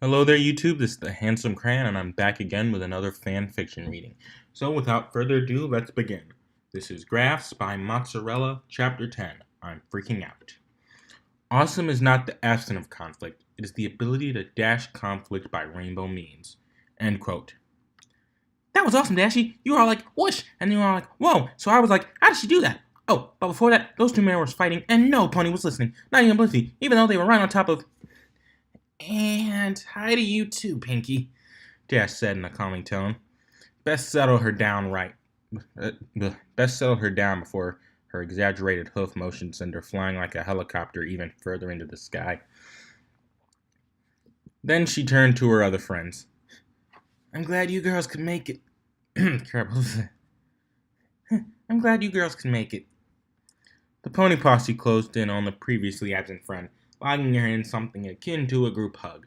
Hello there, YouTube. This is the Handsome Crayon, and I'm back again with another fan fiction reading. So, without further ado, let's begin. This is Graphs by Mozzarella, Chapter 10. I'm freaking out. Awesome is not the absence of conflict, it is the ability to dash conflict by rainbow means. End quote. That was awesome, Dashy. You were all like, whoosh, and you were all like, whoa. So I was like, how did she do that? Oh, but before that, those two men were fighting, and no pony was listening, not even Blissey, even though they were right on top of. And hi to you too, Pinky, Dash said in a calming tone. Best settle her down Best settle her down before her exaggerated hoof motions send her flying like a helicopter even further into the sky. Then she turned to her other friends. I'm glad you girls could make it. Crap, what was that? I'm glad you girls can make it. The pony posse closed in on the previously absent friend, locking her in something akin to a group hug.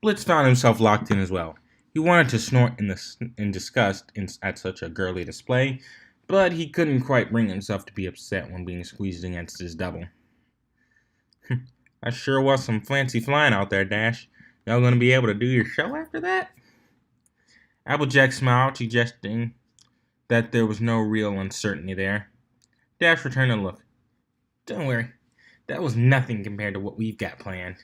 Blitz found himself locked in as well. He wanted to snort in disgust at such a girly display, but he couldn't quite bring himself to be upset when being squeezed against his double. That sure was some fancy flying out there, Dash. Y'all gonna be able to do your show after that? Applejack smiled, suggesting that there was no real uncertainty there. Dash returned a look. Don't worry, that was nothing compared to what we've got planned.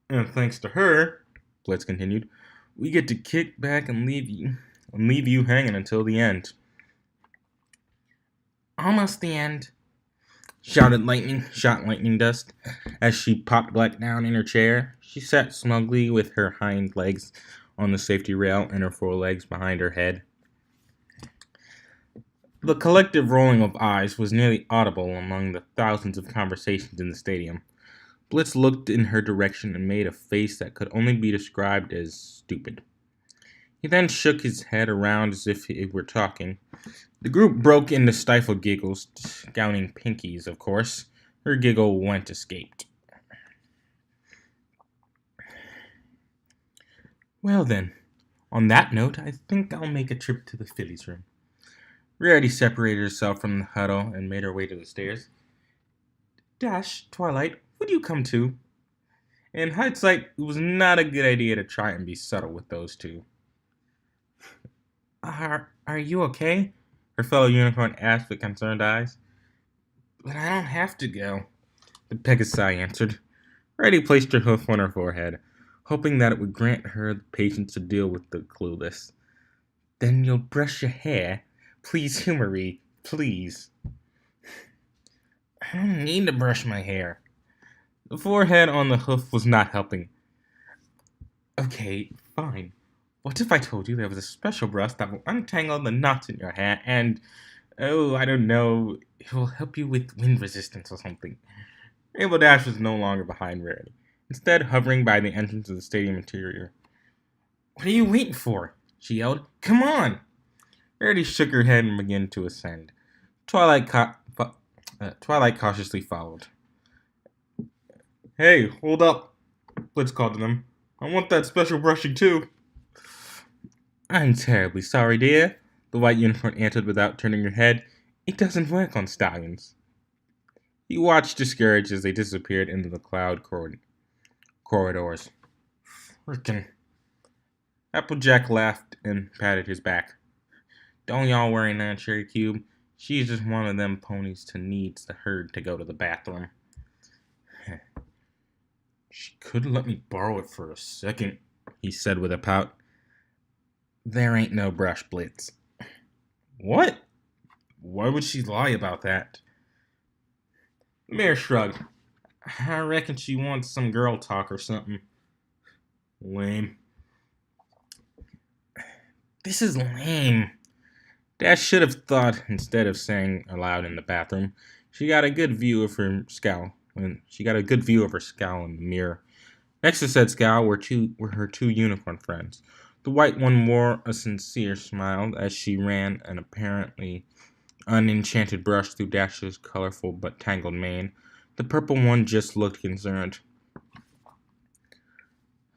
And thanks to her, Blitz continued, we get to kick back and leave you hanging until the end. Almost the end, shot lightning dust, as she popped back down in her chair. She sat smugly with her hind legs on the safety rail and her forelegs behind her head. The collective rolling of eyes was nearly audible among the thousands of conversations in the stadium. Blitz looked in her direction and made a face that could only be described as stupid. He then shook his head around as if he were talking. The group broke into stifled giggles, scouting Pinky's, of course. Her giggle went escaped. Well then, on that note, I think I'll make a trip to the Phillies room. Rarity separated herself from the huddle and made her way to the stairs. Dash, Twilight, would you come too? In hindsight, it was not a good idea to try and be subtle with those two. Are you okay? Her fellow unicorn asked with concerned eyes. But I don't have to go, the Pegasi answered. Rarity placed her hoof on her forehead, hoping that it would grant her the patience to deal with the clueless. Then you'll brush your hair. Please humor me, please. I don't need to brush my hair. The forehead on the hoof was not helping. Okay, fine. What if I told you there was a special brush that will untangle the knots in your hair and, I don't know, it will help you with wind resistance or something? Rainbow Dash was no longer behind Rarity, instead hovering by the entrance of the stadium interior. What are you waiting for? She yelled. Come on! Rarity shook her head and began to ascend. Twilight cautiously followed. Hey, hold up, Blitz called to them. I want that special brushing too. I'm terribly sorry, dear, the white unicorn answered without turning her head. It doesn't work on stallions. He watched discouraged as they disappeared into the cloud corridors. Frickin'. Applejack laughed and patted his back. Don't y'all worry now, Cherry Cube. She's just one of them ponies to needs the herd to go to the bathroom. She could let me borrow it for a second, he said with a pout. There ain't no brush, Blitz. What? Why would she lie about that? The mayor shrugged. I reckon she wants some girl talk or something. Lame. This is lame. Dash should have thought instead of saying aloud in the bathroom. She got a good view of her scowl in the mirror. Next to said scowl were her two unicorn friends. The white one wore a sincere smile as she ran an apparently unenchanted brush through Dash's colorful but tangled mane. The purple one just looked concerned.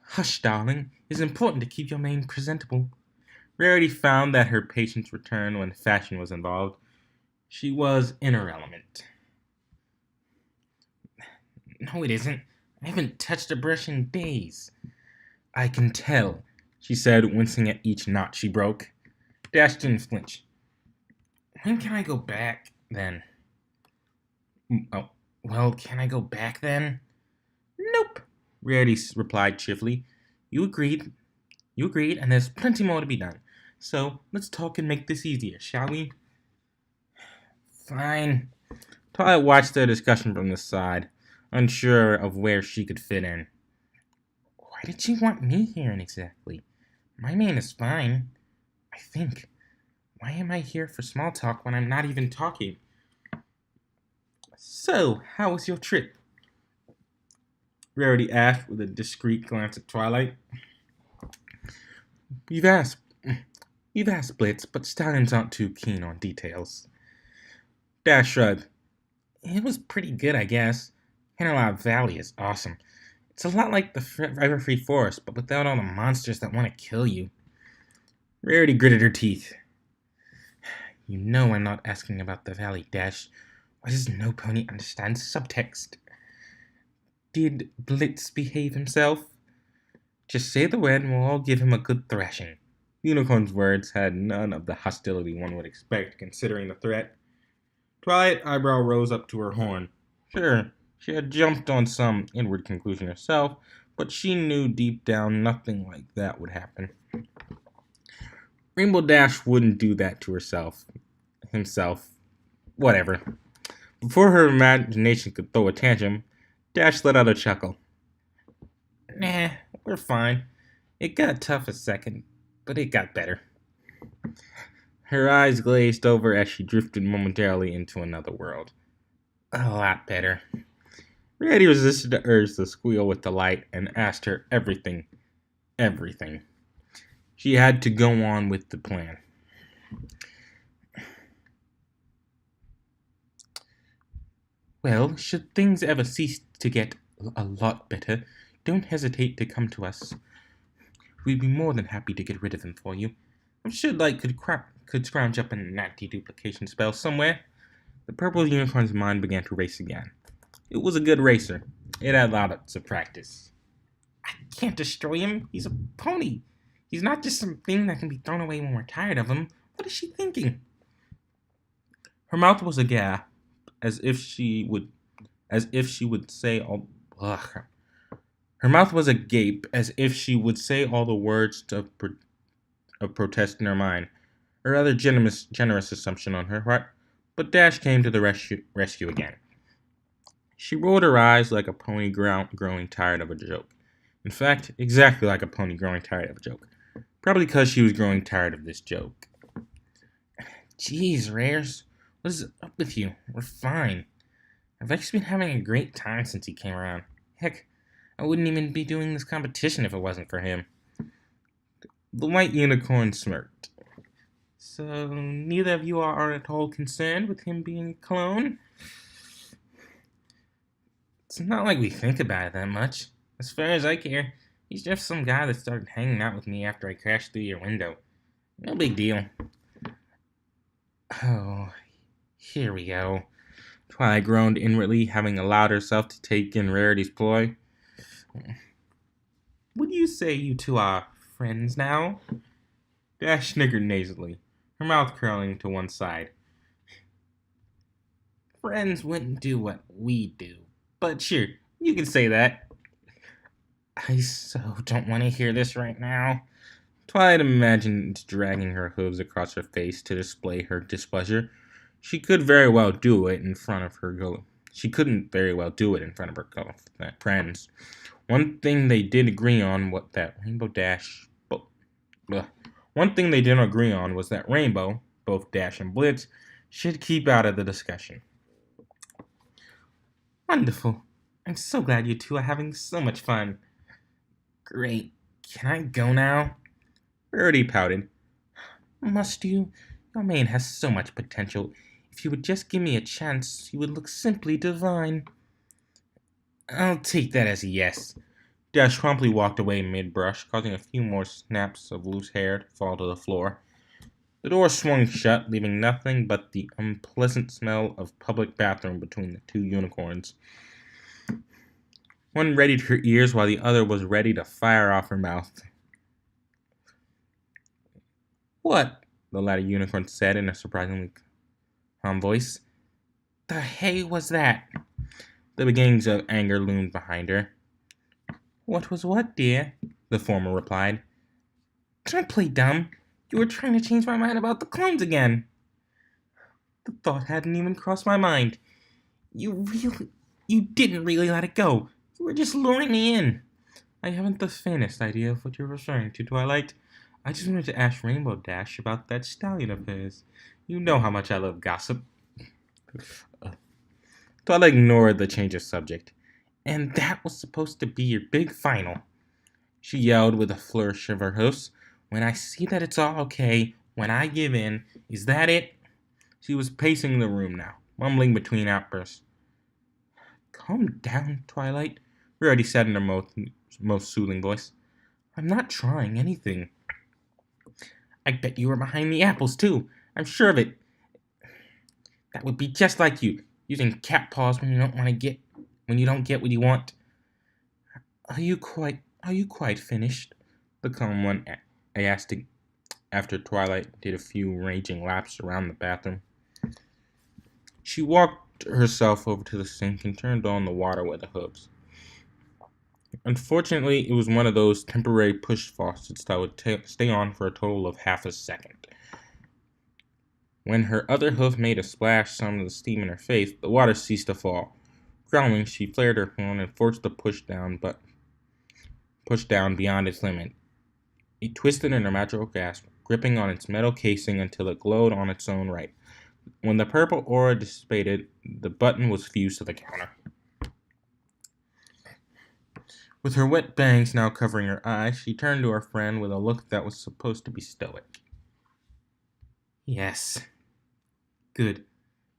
Hush, darling. It's important to keep your mane presentable. Rarity found that her patience returned when fashion was involved. She was in her element. No, it isn't. I haven't touched a brush in days. I can tell, she said, wincing at each knot she broke. Dash didn't flinch. When can I go back, then? Oh, well, can I go back, then? Nope, Rarity replied cheerfully. You agreed. You agreed, and there's plenty more to be done. So, let's talk and make this easier, shall we? Fine. Twilight watched their discussion from the side, unsure of where she could fit in. Why did she want me here exactly? My mane is fine, I think. Why am I here for small talk when I'm not even talking? So, how was your trip? Rarity asked with a discreet glance at Twilight. You've asked Blitz, but stallions aren't too keen on details. Dash shrugged. It was pretty good, I guess. Hanalab Valley is awesome. It's a lot like the Everfree Forest, but without all the monsters that want to kill you. Rarity gritted her teeth. You know I'm not asking about the valley, Dash. Why does no pony understand subtext? Did Blitz behave himself? Just say the word and we'll all give him a good thrashing. Unicorn's words had none of the hostility one would expect, considering the threat. Twilight's eyebrow rose up to her horn. Sure, she had jumped on some inward conclusion herself, but she knew deep down nothing like that would happen. Rainbow Dash wouldn't do that to himself. Whatever. Before her imagination could throw a tantrum, Dash let out a chuckle. Nah, we're fine. It got tough a second, but it got better. Her eyes glazed over as she drifted momentarily into another world. A lot better. Rarity resisted the urge to squeal with delight and asked her everything. She had to go on with the plan. Well, should things ever cease to get a lot better, don't hesitate to come to us. We'd be more than happy to get rid of them for you. I'm sure Light could scrounge up an anti-duplication spell somewhere. The purple unicorn's mind began to race again. It was a good racer. It had lots of practice. I can't destroy him. He's a pony. He's not just some thing that can be thrown away when we're tired of him. What is she thinking? Her mouth was agape, as if she would say all. Ugh. Her mouth was agape, as if she would say all the words of protest in her mind. A rather generous assumption on her part, but Dash came to the rescue again. She rolled her eyes like a pony growing tired of a joke. In fact, exactly like a pony growing tired of a joke. Probably because she was growing tired of this joke. Jeez, Rares, what is up with you? We're fine. I've actually been having a great time since he came around. Heck, I wouldn't even be doing this competition if it wasn't for him. The white unicorn smirked. So, neither of you are at all concerned with him being a clone? It's not like we think about it that much. As far as I care, he's just some guy that started hanging out with me after I crashed through your window. No big deal. Oh, here we go. Twilight groaned inwardly, having allowed herself to take in Rarity's ploy. Would you say you two are friends now? Dash sniggered nasally, her mouth curling to one side. Friends wouldn't do what we do, but sure, you can say that. I so don't want to hear this right now. Twilight imagined dragging her hooves across her face to display her displeasure. She couldn't very well do it in front of her friends. One thing they did agree on was that Rainbow, both Dash and Blitz, should keep out of the discussion. Wonderful. I'm so glad you two are having so much fun. Great. Can I go now? Rarity pouted. Must you? Your mane has so much potential. If you would just give me a chance, you would look simply divine. I'll take that as a yes. Dash promptly walked away mid-brush, causing a few more snaps of loose hair to fall to the floor. The door swung shut, leaving nothing but the unpleasant smell of public bathroom between the two unicorns. One readied her ears while the other was ready to fire off her mouth. "What?" the latter unicorn said in a surprisingly calm voice. "The hay was that?" The beginnings of anger loomed behind her. "What was what, dear?" the former replied. "Don't play dumb. You were trying to change my mind about the clones again." "The thought hadn't even crossed my mind. You didn't really let it go. You were just luring me in." "I haven't the faintest idea of what you're referring to, Twilight. I just wanted to ask Rainbow Dash about that stallion of hers. You know how much I love gossip." Twilight ignored the change of subject. "And that was supposed to be your big final," she yelled with a flourish of her hoofs. "When I see that it's all okay, when I give in, is that it?" She was pacing the room now, mumbling between outbursts. "Calm down, Twilight," Rarity said in her most soothing voice. "I'm not trying anything." "I bet you were behind the apples, too. I'm sure of it. That would be just like you, using cat paws when you don't get what you want." Are you quite finished?" the calm one asked after Twilight did a few raging laps around the bathroom. She walked herself over to the sink and turned on the water with the hooves. Unfortunately, it was one of those temporary push faucets that would stay on for a total of half a second. When her other hoof made a splash, some of the steam in her face, the water ceased to fall. Growling, she flared her horn and forced the push down beyond its limit. It twisted in a magical grasp, gripping on its metal casing until it glowed on its own right. When the purple aura dissipated, the button was fused to the counter. With her wet bangs now covering her eyes, she turned to her friend with a look that was supposed to be stoic. "Yes. Good.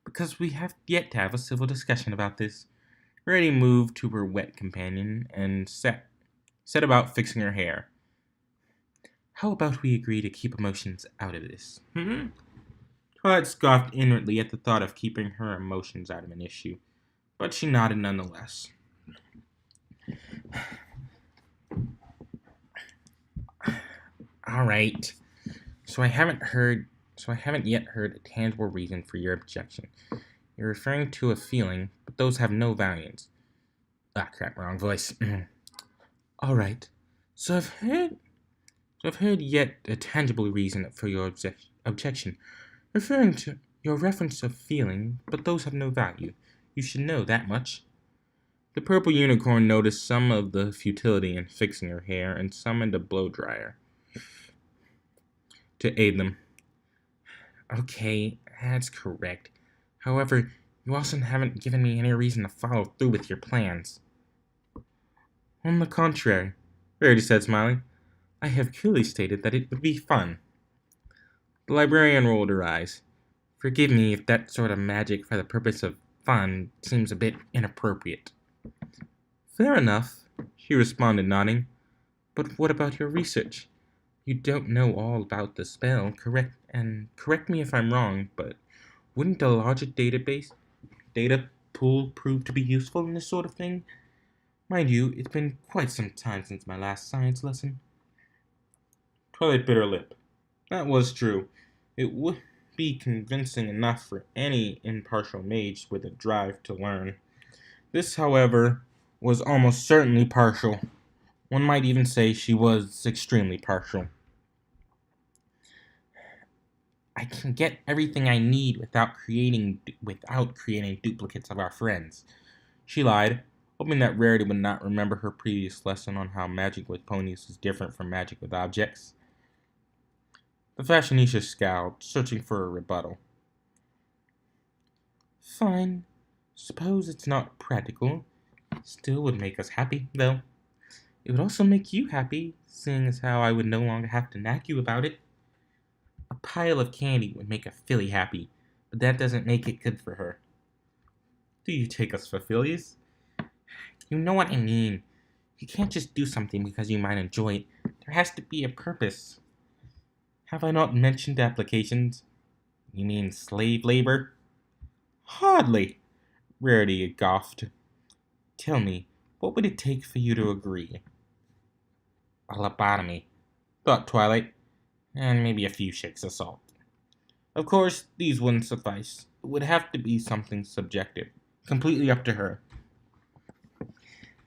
Because we have yet to have a civil discussion about this." Rarity moved to her wet companion and set about fixing her hair. "How about we agree to keep emotions out of this?" Twilight scoffed inwardly at the thought of keeping her emotions out of an issue, but she nodded nonetheless. "All right. So I haven't yet heard a tangible reason for your objection. You're referring to a feeling, but those have no values." Ah, crap, wrong voice. "All right. So I've heard yet a tangible reason for your objection, referring to your reference of feeling, but those have no value. You should know that much." The purple unicorn noticed some of the futility in fixing her hair and summoned a blow dryer to aid them. "Okay, that's correct. However, you also haven't given me any reason to follow through with your plans." "On the contrary," Rarity said, smiling, "I have clearly stated that it would be fun." The librarian rolled her eyes. "Forgive me if that sort of magic for the purpose of fun seems a bit inappropriate." "Fair enough," she responded, nodding. "But what about your research? You don't know all about the spell, correct me if I'm wrong, but wouldn't a larger data pool prove to be useful in this sort of thing? Mind you, it's been quite some time since my last science lesson." Twilight bit her lip. That was true. It would be convincing enough for any impartial mage with a drive to learn. This, however, was almost certainly partial. One might even say she was extremely partial. "I can get everything I need without creating duplicates of our friends," she lied, hoping that Rarity would not remember her previous lesson on how magic with ponies is different from magic with objects. The fashionista scowled, searching for a rebuttal. "Fine. Suppose it's not practical. Still would make us happy, though. It would also make you happy, seeing as how I would no longer have to nag you about it. A pile of candy would make a filly happy, but that doesn't make it good for her." "Do you take us for fillies?" "You know what I mean. You can't just do something because you might enjoy it. There has to be a purpose." "Have I not mentioned applications?" "You mean slave labor?" "Hardly," Rarity scoffed. "Tell me, What would it take for you to agree? A lobotomy, thought Twilight, and maybe a few shakes of salt. Of course, these wouldn't suffice. It would have to be something subjective, completely up to her.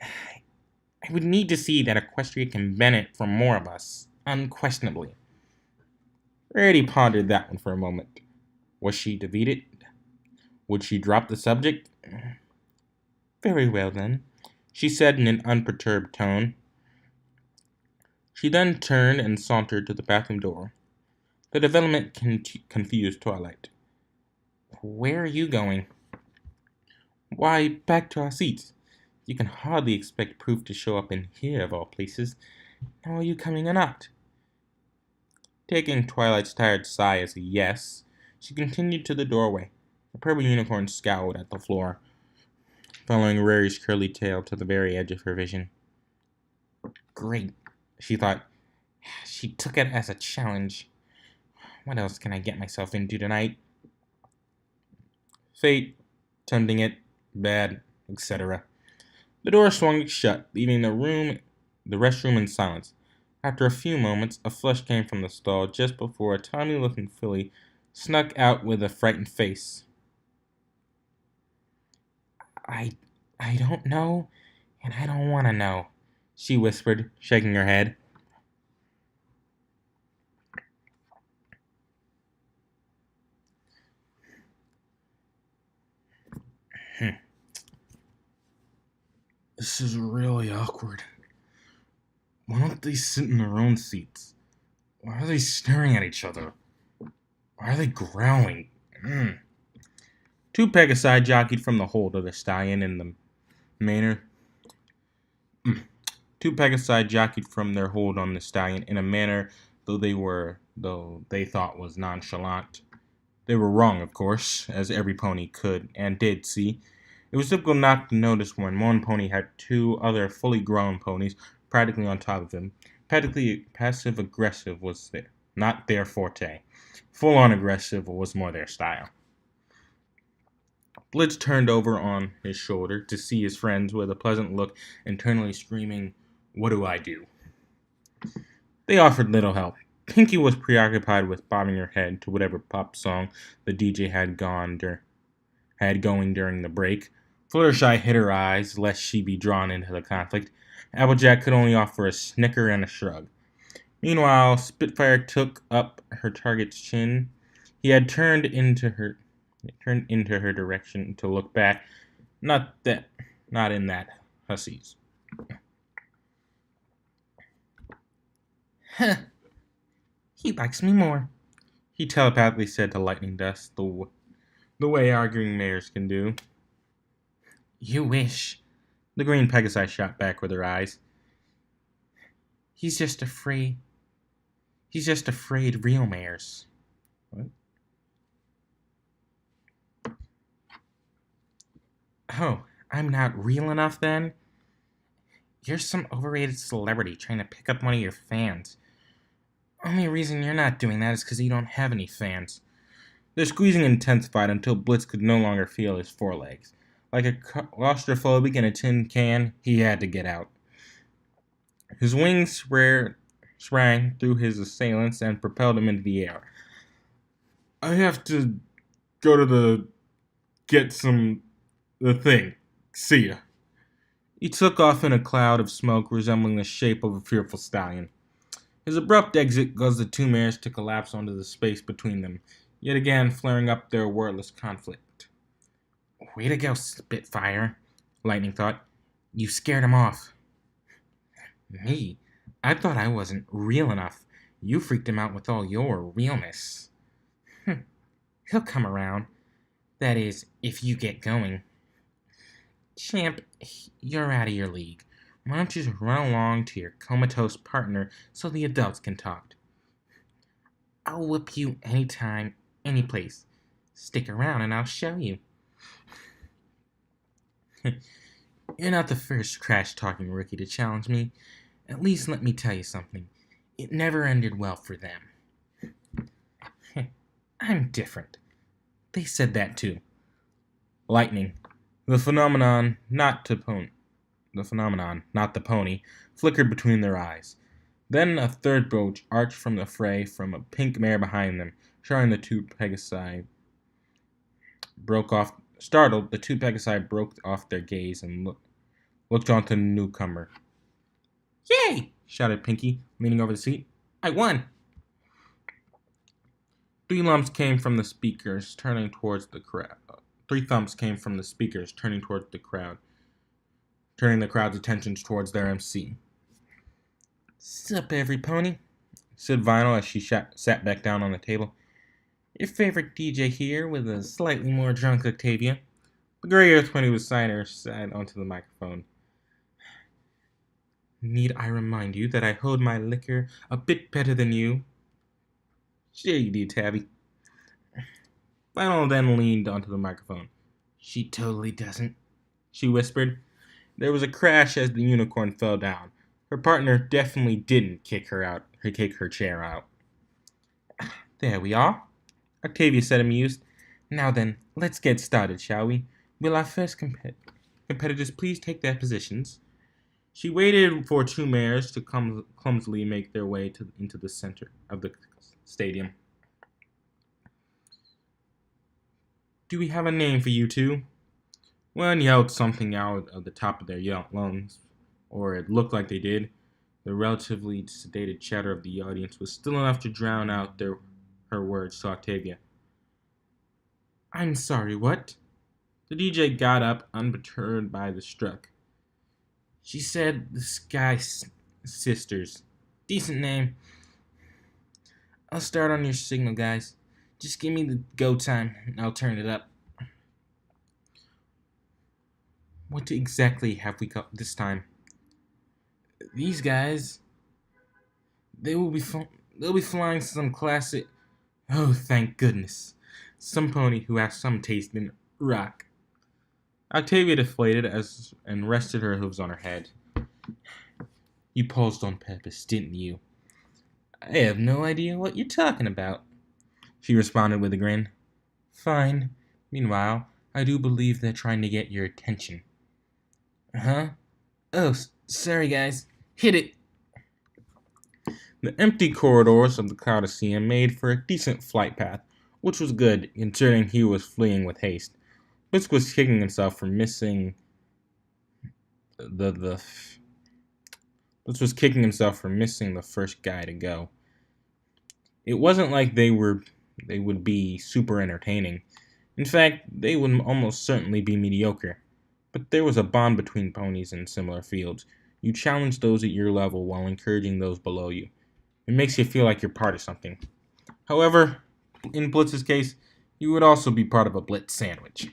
I would need to see that Equestria can benefit from more of us, unquestionably. Rarity pondered that one for a moment. Was she defeated? Would she drop the subject? Very well, then, she said in an unperturbed tone. She then turned and sauntered to the bathroom door. The development confused Twilight. Where are you going? Why, back to our seats. You can hardly expect proof to show up in here, of all places. Now are you coming or not? Taking Twilight's tired sigh as a yes, she continued to the doorway. The purple unicorn scowled at the floor, following Rarity's curly tail to the very edge of her vision. Great, she thought. She took it as a challenge. What else can I get myself into tonight? Fate, tempting it, bad, etc. The door swung shut, leaving the restroom in silence. After a few moments, a flush came from the stall just before a tiny-looking filly snuck out with a frightened face. I don't know, and I don't want to know, she whispered, shaking her head. This is really awkward. Why don't they sit in their own seats? Why are they staring at each other? Why are they growling? Two Pegasi jockeyed from the hold of the stallion in the manner. Two Pegasi jockeyed from their hold on the stallion in a manner though they thought was nonchalant. They were wrong, of course, as every pony could and did see. It was difficult not to notice when one pony had two other fully grown ponies practically on top of him. Practically passive-aggressive was not their forte. Full-on aggressive was more their style. Blitz turned over on his shoulder to see his friends with a pleasant look, internally screaming, "What do I do?" They offered little help. Pinky was preoccupied with bobbing her head to whatever pop song the DJ had going during the break. Fluttershy hid her eyes, lest she be drawn into the conflict. Applejack could only offer a snicker and a shrug. Meanwhile, Spitfire took up her target's chin. He had turned into her direction to look back. Not in that, hussies. Huh. He likes me more, he telepathically said to Lightning Dust, the way arguing mares can do. You wish, the green Pegasi shot back with her eyes. He's just afraid real mares. What? Oh, I'm not real enough then? You're some overrated celebrity trying to pick up one of your fans. Only reason you're not doing that is because you don't have any fans. The squeezing intensified until Blitz could no longer feel his forelegs. Like a claustrophobic in a tin can, he had to get out. His wings sprang through his assailants and propelled him into the air. I have to go to the thing. See ya. He took off in a cloud of smoke resembling the shape of a fearful stallion. His abrupt exit caused the two mares to collapse onto the space between them, yet again flaring up their wordless conflict. Way to go, Spitfire, Lightning thought. You scared him off. Me? I thought I wasn't real enough. You freaked him out with all your realness. He'll come around. That is, if you get going. Champ, you're out of your league. Why don't you just run along to your comatose partner so the adults can talk? I'll whip you anytime, anyplace. Stick around and I'll show you. You're not the first trash-talking rookie to challenge me. At least let me tell you something. It never ended well for them. I'm different. They said that too. Lightning, the phenomenon not to phenomenon, not the pony, flickered between their eyes. Then a third boat arched from the fray from a pink mare behind them, showing the two Pegasi broke off. Startled, the two Pegasi broke off their gaze and looked onto the newcomer. "Yay!" shouted Pinky, leaning over the seat. "I won!" Three thumps came from the speakers, turning towards the crowd. Turning the crowd's attentions towards their MC. "Sup, everypony," said Vinyl as she sat back down on the table. "Your favorite DJ here with a slightly more drunk Octavia." The gray Earth pony beside her sat onto the microphone. "Need I remind you that I hold my liquor a bit better than you?" "Sure you do, Tabby." Vinyl then leaned onto the microphone. "She totally doesn't," she whispered. There was a crash as the unicorn fell down. Her partner definitely didn't kick her chair out. "There we are," Octavia said, amused. "Now then, let's get started, shall we? Will our first competitors please take their positions?" She waited for two mares to clumsily make their way into the center of the stadium. "Do we have a name for you two?" One yelled something out of the top of their lungs, or it looked like they did. The relatively sedated chatter of the audience was still enough to drown out her words to Octavia. "I'm sorry, what?" The DJ got up, unperturbed by the struck. "She said the Sky Sisters. Decent name. I'll start on your signal, guys. Just give me the go time, and I'll turn it up." "What exactly have we got this time?" "These guys, they'll be flying some classic." "Oh, thank goodness. Some pony who has some taste in rock." Octavia deflated and rested her hooves on her head. "You paused on purpose, didn't you?" "I have no idea what you're talking about," she responded with a grin. "Fine. Meanwhile, I do believe they're trying to get your attention." "Huh? Oh, sorry guys. Hit it." The empty corridors of the Coliseum made for a decent flight path, which was good, considering he was fleeing with haste. Blisk was kicking himself for missing the first guy to go. It wasn't like they would be super entertaining. In fact, they would almost certainly be mediocre. But there was a bond between ponies in similar fields. You challenge those at your level while encouraging those below you. It makes you feel like you're part of something. However, in Blitz's case, you would also be part of a Blitz sandwich.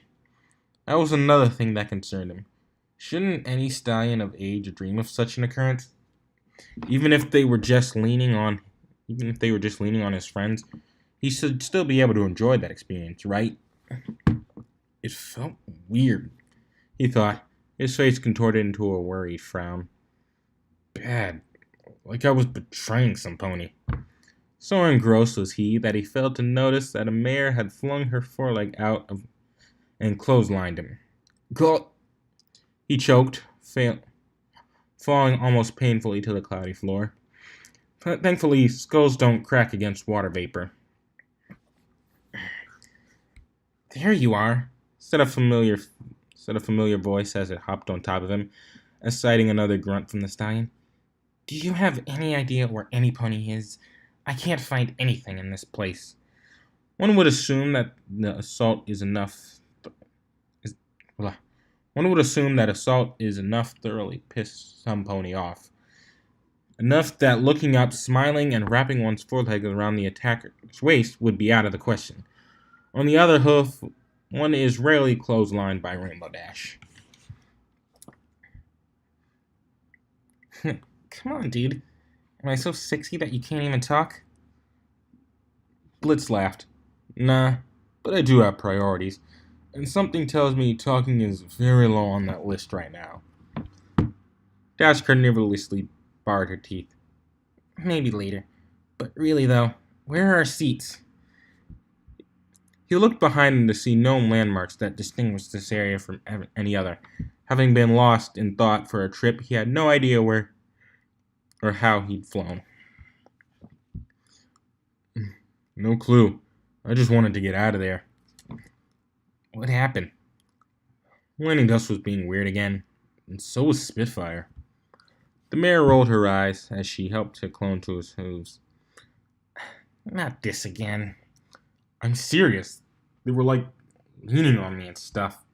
That was another thing that concerned him. Shouldn't any stallion of age dream of such an occurrence? Even if they were just leaning on his friends, he should still be able to enjoy that experience, right? It felt weird, he thought, his face contorted into a worried frown. Bad. Like I was betraying some pony. So engrossed was he that he failed to notice that a mare had flung her foreleg out and clotheslined him. "God!" He choked, falling almost painfully to the cloudy floor. Thankfully, skulls don't crack against water vapor. "There you are," said a familiar voice as it hopped on top of him, citing another grunt from the stallion. "Do you have any idea where any pony is? I can't find anything in this place." One would assume that assault is enough thoroughly piss some pony off. Enough that looking up, smiling, and wrapping one's foreleg around the attacker's waist would be out of the question. On the other hoof, one is rarely clotheslined by Rainbow Dash. "Come on, dude. Am I so sexy that you can't even talk?" Blitz laughed. "Nah, but I do have priorities, and something tells me talking is very low on that list right now." Dash carnivorously barred her teeth. "Maybe later. But really, though, where are our seats?" He looked behind him to see no landmarks that distinguished this area from any other. Having been lost in thought for a trip, he had no idea where or how he'd flown. No clue. I just wanted to get out of there. What happened? Landing Dust was being weird again, and so was Spitfire. The mare rolled her eyes as she helped her clone to his hooves. Not this again. I'm serious. They were like leaning on me and stuff.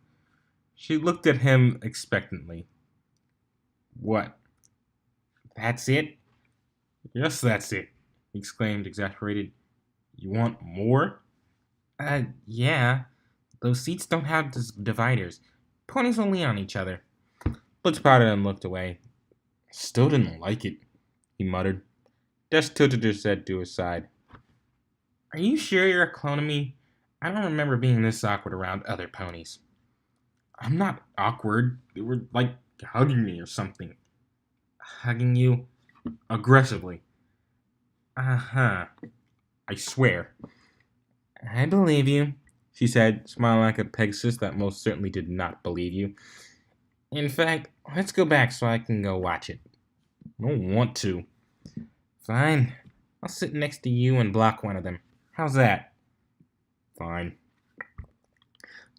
She looked at him expectantly. What? That's it? Yes, that's it, he exclaimed, exasperated. You want more? Yeah. Those seats don't have dividers. Ponies will lean on each other. Blitz pouted and looked away. Still didn't like it, he muttered. Des tilted her head to his side. Are you sure you're a clone of me? I don't remember being this awkward around other ponies. I'm not awkward. They were like hugging me or something. Hugging you? Aggressively. Uh-huh. I swear. I believe you, she said, smiling like a Pegasus that most certainly did not believe you. In fact, let's go back so I can go watch it. I don't want to. Fine. I'll sit next to you and block one of them. How's that? Fine.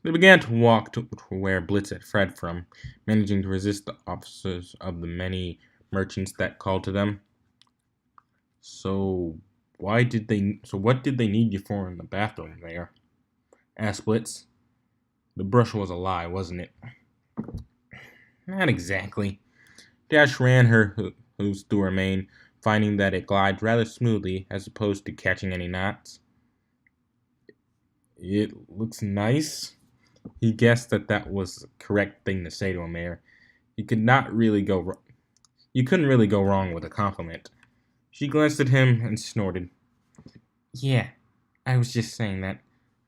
They began to walk to where Blitz had fled from, managing to resist the officers of the many merchants that called to them. So what did they need you for in the bathroom there? Asked Blitz. The brush was a lie, wasn't it? Not exactly. Dash ran her hooves through her mane, finding that it glides rather smoothly as opposed to catching any knots. It looks nice. He guessed that was the correct thing to say to a mare. You couldn't really go wrong with a compliment. She glanced at him and snorted. Yeah, I was just saying that.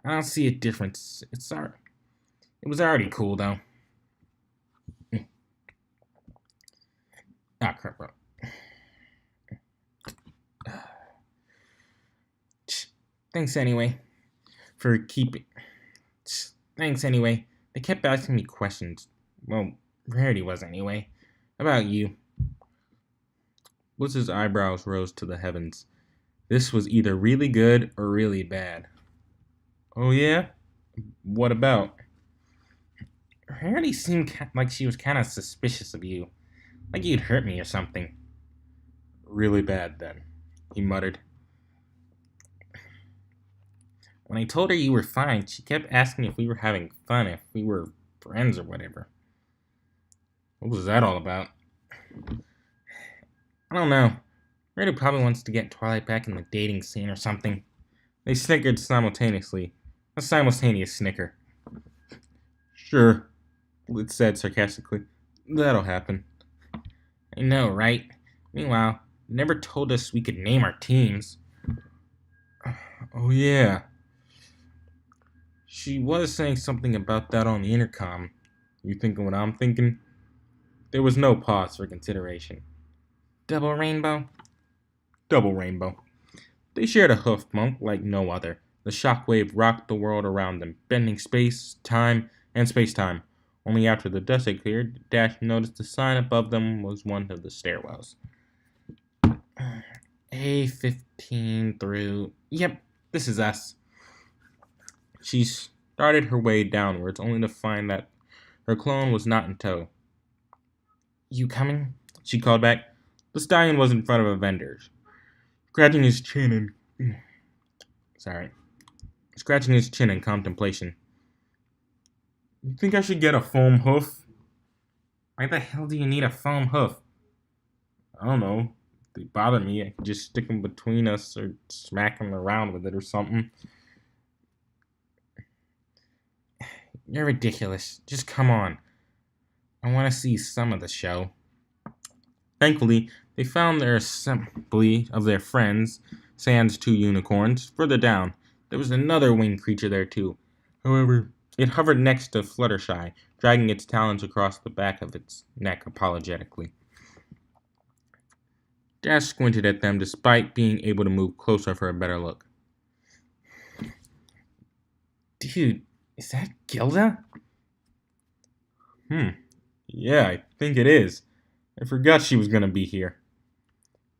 I don't see a difference. It was already cool, though. Ah, crap. Thanks anyway. Thanks anyway. They kept asking me questions. Well, Rarity was anyway. About you. Blitz's eyebrows rose to the heavens. This was either really good or really bad. Oh yeah? What about? Rarity seemed like she was kind of suspicious of you. Like you'd hurt me or something. Really bad then, he muttered. When I told her you were fine, she kept asking if we were having fun, if we were friends or whatever. What was that all about? I don't know. Rarity probably wants to get Twilight back in the dating scene or something. They snickered simultaneously. A simultaneous snicker. Sure, Blitz said sarcastically. That'll happen. I know, right? Meanwhile, they never told us we could name our teams. Oh yeah. She was saying something about that on the intercom. You thinking what I'm thinking? There was no pause for consideration. Double rainbow? Double rainbow. They shared a hoof bump like no other. The shockwave rocked the world around them, bending space-time and space-time. Only after the dust had cleared, Dash noticed the sign above them was one of the stairwells. A15 through... Yep, this is us. She started her way downwards, only to find that her clone was not in tow. You coming? She called back. The stallion was in front of a vendor, scratching his chin in contemplation. You think I should get a foam hoof? Why the hell do you need a foam hoof? I don't know. If they bother me, I can just stick them between us or smack them around with it or something. You're ridiculous. Just come on. I want to see some of the show. Thankfully, they found their assembly of their friends, sans 2 unicorns, further down. There was another winged creature there too. However, it hovered next to Fluttershy, dragging its talons across the back of its neck apologetically. Dash squinted at them despite being able to move closer for a better look. Dude, is that Gilda? Yeah, I think it is. I forgot she was gonna be here.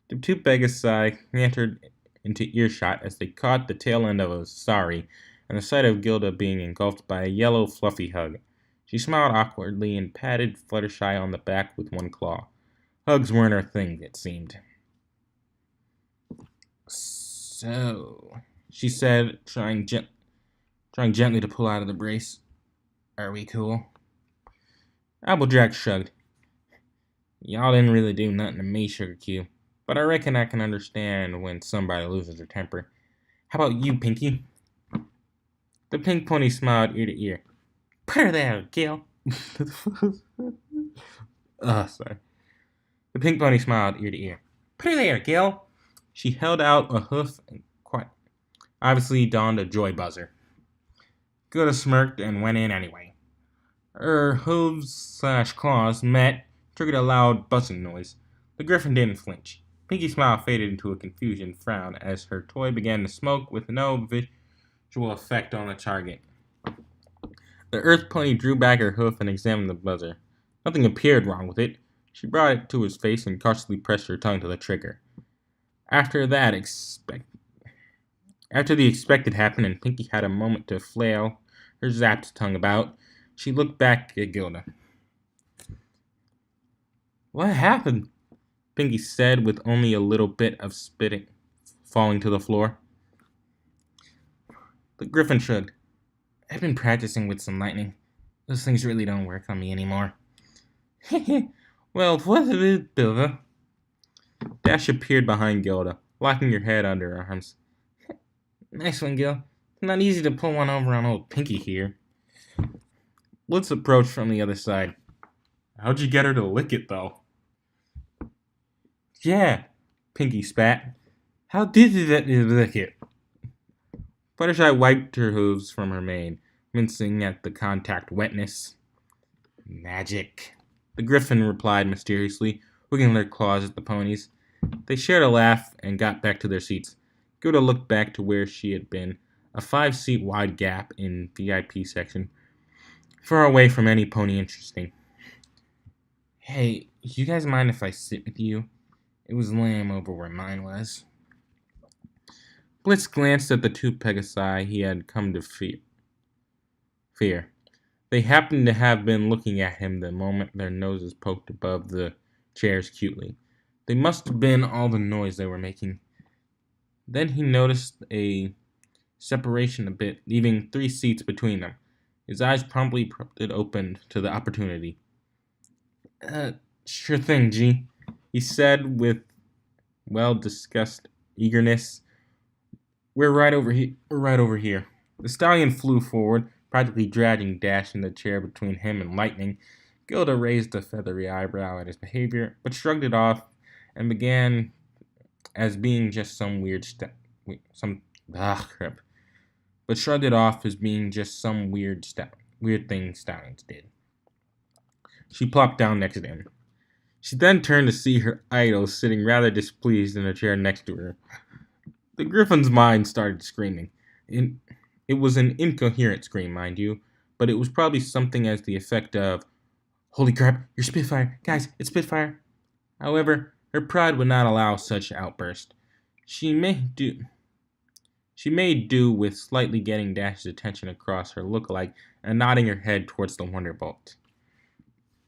The two Pegasi entered into earshot as they caught the tail end of a sorry, and the sight of Gilda being engulfed by a yellow, fluffy hug. She smiled awkwardly and patted Fluttershy on the back with one claw. Hugs weren't her thing, it seemed. So, she said, trying gently to pull out of the brace. Are we cool? Applejack shrugged. Y'all didn't really do nothing to me, Sugar Cube, but I reckon I can understand when somebody loses their temper. How about you, Pinky? The pink pony smiled ear to ear. Put her there, Gil. Sorry. The pink pony smiled ear to ear. Put her there, Gil. She held out a hoof and quite obviously donned a joy buzzer. Gilda smirked and went in anyway. Her hooves/claws met, triggered a loud buzzing noise. The griffin didn't flinch. Pinky's smile faded into a confused frown as her toy began to smoke with no visual effect on the target. The earth pony drew back her hoof and examined the buzzer. Nothing appeared wrong with it. She brought it to his face and cautiously pressed her tongue to the trigger. After the expected happened and Pinky had a moment to flail her zapped tongue about, she looked back at Gilda. What happened? Pinky said with only a little bit of spitting falling to the floor. The griffin shrugged. I've been practicing with some lightning. Those things really don't work on me anymore. Well, what is it, Gilda? Dash appeared behind Gilda, locking her head under her arms. Nice one, Gil. Not easy to pull one over on old Pinky here. Let's approach from the other side. How'd you get her to lick it, though? Yeah, Pinky spat. How did you lick it? Fluttershy wiped her hooves from her mane, mincing at the contact wetness. Magic, the griffin replied mysteriously, wiggling their claws at the ponies. They shared a laugh and got back to their seats. Gilda looked back to where she had been, a 5-seat wide gap in VIP section, far away from any pony interesting. Hey, you guys mind if I sit with you? It was lame over where mine was. Blitz glanced at the two Pegasi he had come to fear. They happened to have been looking at him the moment their noses poked above the chairs cutely. They must have been all the noise they were making. Then he noticed a separation a bit, leaving 3 seats between them. His eyes promptly propped open to the opportunity. Sure thing, G, he said with well-discussed eagerness. We're right over here. The stallion flew forward, practically dragging Dash in the chair between him and Lightning. Gilda raised a feathery eyebrow at his behavior, but shrugged it off and began as being just some weird but shrugged it off as being just some weird thing stallions did. She plopped down next to him. She then turned to see her idol sitting rather displeased in a chair next to her. The griffin's mind started screaming. It was an incoherent scream, mind you, but it was probably something as the effect of, "Holy crap, you're Spitfire! Guys, it's Spitfire!" However, her pride would not allow such outburst. She made do with slightly getting Dash's attention across her look-alike and nodding her head towards the Wonderbolt.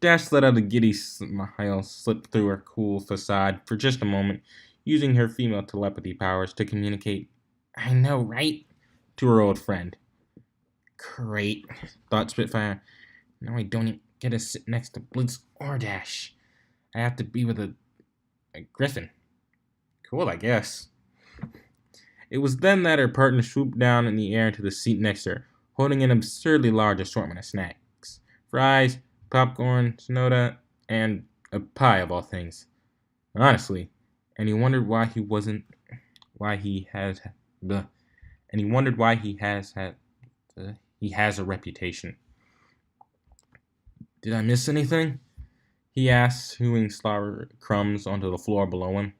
Dash let out a giddy smile slip through her cool facade for just a moment, using her female telepathy powers to communicate, "I know, right?" to her old friend. Great, thought Spitfire. Now I don't even get to sit next to Blitz or Dash. I have to be with a griffin. Cool, I guess. It was then that her partner swooped down in the air into the seat next to her, holding an absurdly large assortment of snacks. Fries, popcorn, soda, and a pie of all things. Honestly, and he wondered why he has a reputation. Did I miss anything? He asked, hewing slobber crumbs onto the floor below him.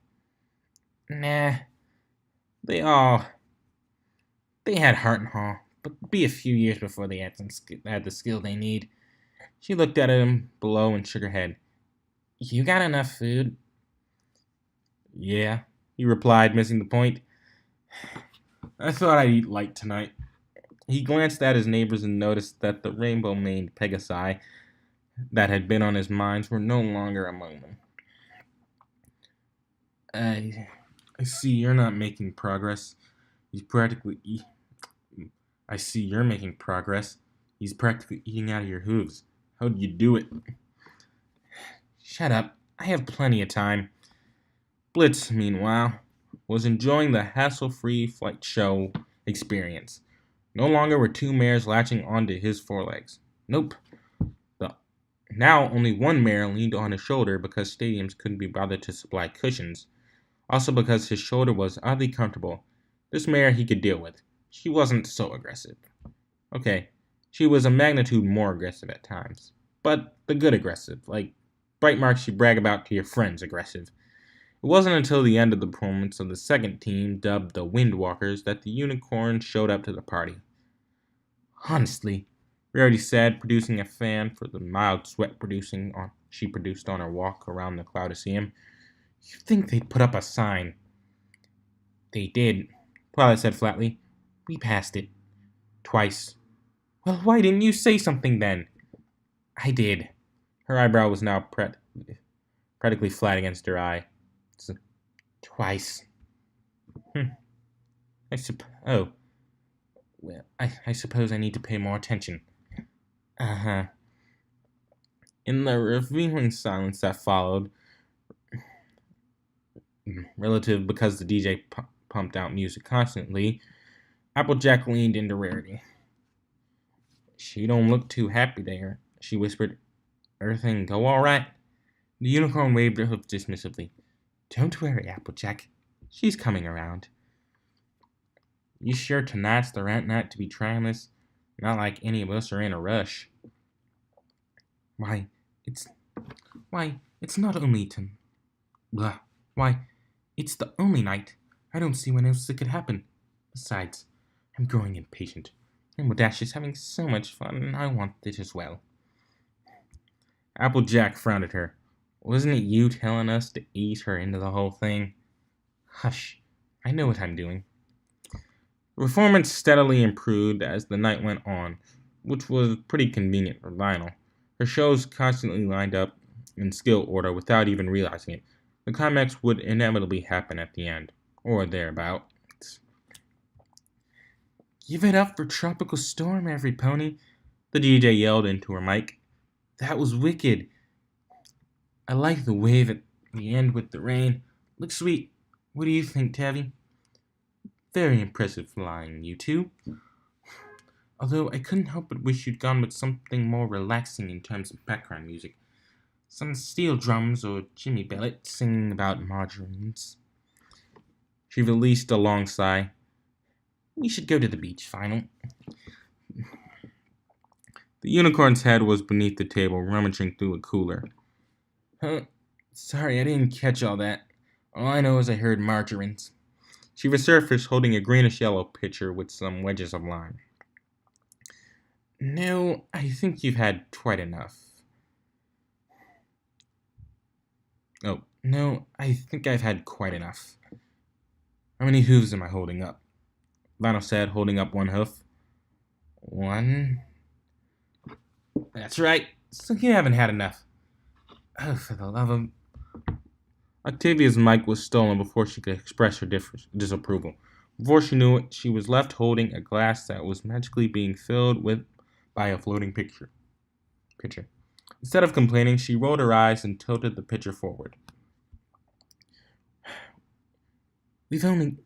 Nah. They had heart and haw, but it'd be a few years before they had the skill they need. She looked at him below and shook her head. You got enough food? Yeah, he replied, missing the point. I thought I'd eat light tonight. He glanced at his neighbors and noticed that the rainbow-maned Pegasi that had been on his mind were no longer among them. I see you're not making progress. He's practically I see you're making progress. He's practically eating out of your hooves. How'd you do it? Shut up. I have plenty of time. Blitz, meanwhile, was enjoying the hassle-free flight show experience. No longer were two mares latching onto his forelegs. Nope. Now only one mare leaned on his shoulder because stadiums couldn't be bothered to supply cushions. Also because his shoulder was oddly comfortable. This mare he could deal with. She wasn't so aggressive. Okay, she was a magnitude more aggressive at times. But the good aggressive, like bite marks you brag about to your friends aggressive. It wasn't until the end of the performance of the second team, dubbed the Windwalkers, that the unicorn showed up to the party. Honestly, Rarity said, producing a fan for the mild sweat she produced on her walk around the Cloudiceum. You'd think they'd put up a sign. They did, Twilight said flatly. We passed it. Twice. Well, why didn't you say something then? I did. Her eyebrow was now practically flat against her eye. Twice. Oh. Well, I suppose I need to pay more attention. Uh-huh. In the revealing silence that followed, relative because the DJ pumped out music constantly, Applejack leaned into Rarity. She don't look too happy there, she whispered. Everything go all right? The unicorn waved her hoof dismissively. Don't worry, Applejack. She's coming around. You sure tonight's the right night to be trying this? Not like any of us are in a rush. Why, it's not only it's the only night. I don't see when else it could happen. Besides, I'm growing impatient. And Dash is having so much fun, and I want it as well. Applejack frowned at her. Wasn't it you telling us to ease her into the whole thing? Hush, I know what I'm doing. Performance steadily improved as the night went on, which was pretty convenient for Lionel. Her shows constantly lined up in skill order without even realizing it. The climax would inevitably happen at the end, or thereabouts. Give it up for Tropical Storm, everypony, the DJ yelled into her mic. That was wicked. I like the wave at the end with the rain. Looks sweet. What do you think, Tavi? Very impressive flying, you two. Although I couldn't help but wish you'd gone with something more relaxing in terms of background music. Some steel drums or Jimmy Bellet singing about margarines. She released a long sigh. We should go to the beach, Final. The unicorn's head was beneath the table, rummaging through a cooler. Sorry, I didn't catch all that. All I know is I heard margarines. She resurfaced holding a greenish-yellow pitcher with some wedges of lime. No, I think you've had quite enough. Oh, no, I think I've had quite enough. How many hooves am I holding up? Lionel said, holding up one hoof. One. That's right. So you haven't had enough. Oh, for the love of... Octavia's mic was stolen before she could express her disapproval. Before she knew it, she was left holding a glass that was magically being filled by a floating pitcher. Instead of complaining, she rolled her eyes and tilted the pitcher forward. We've only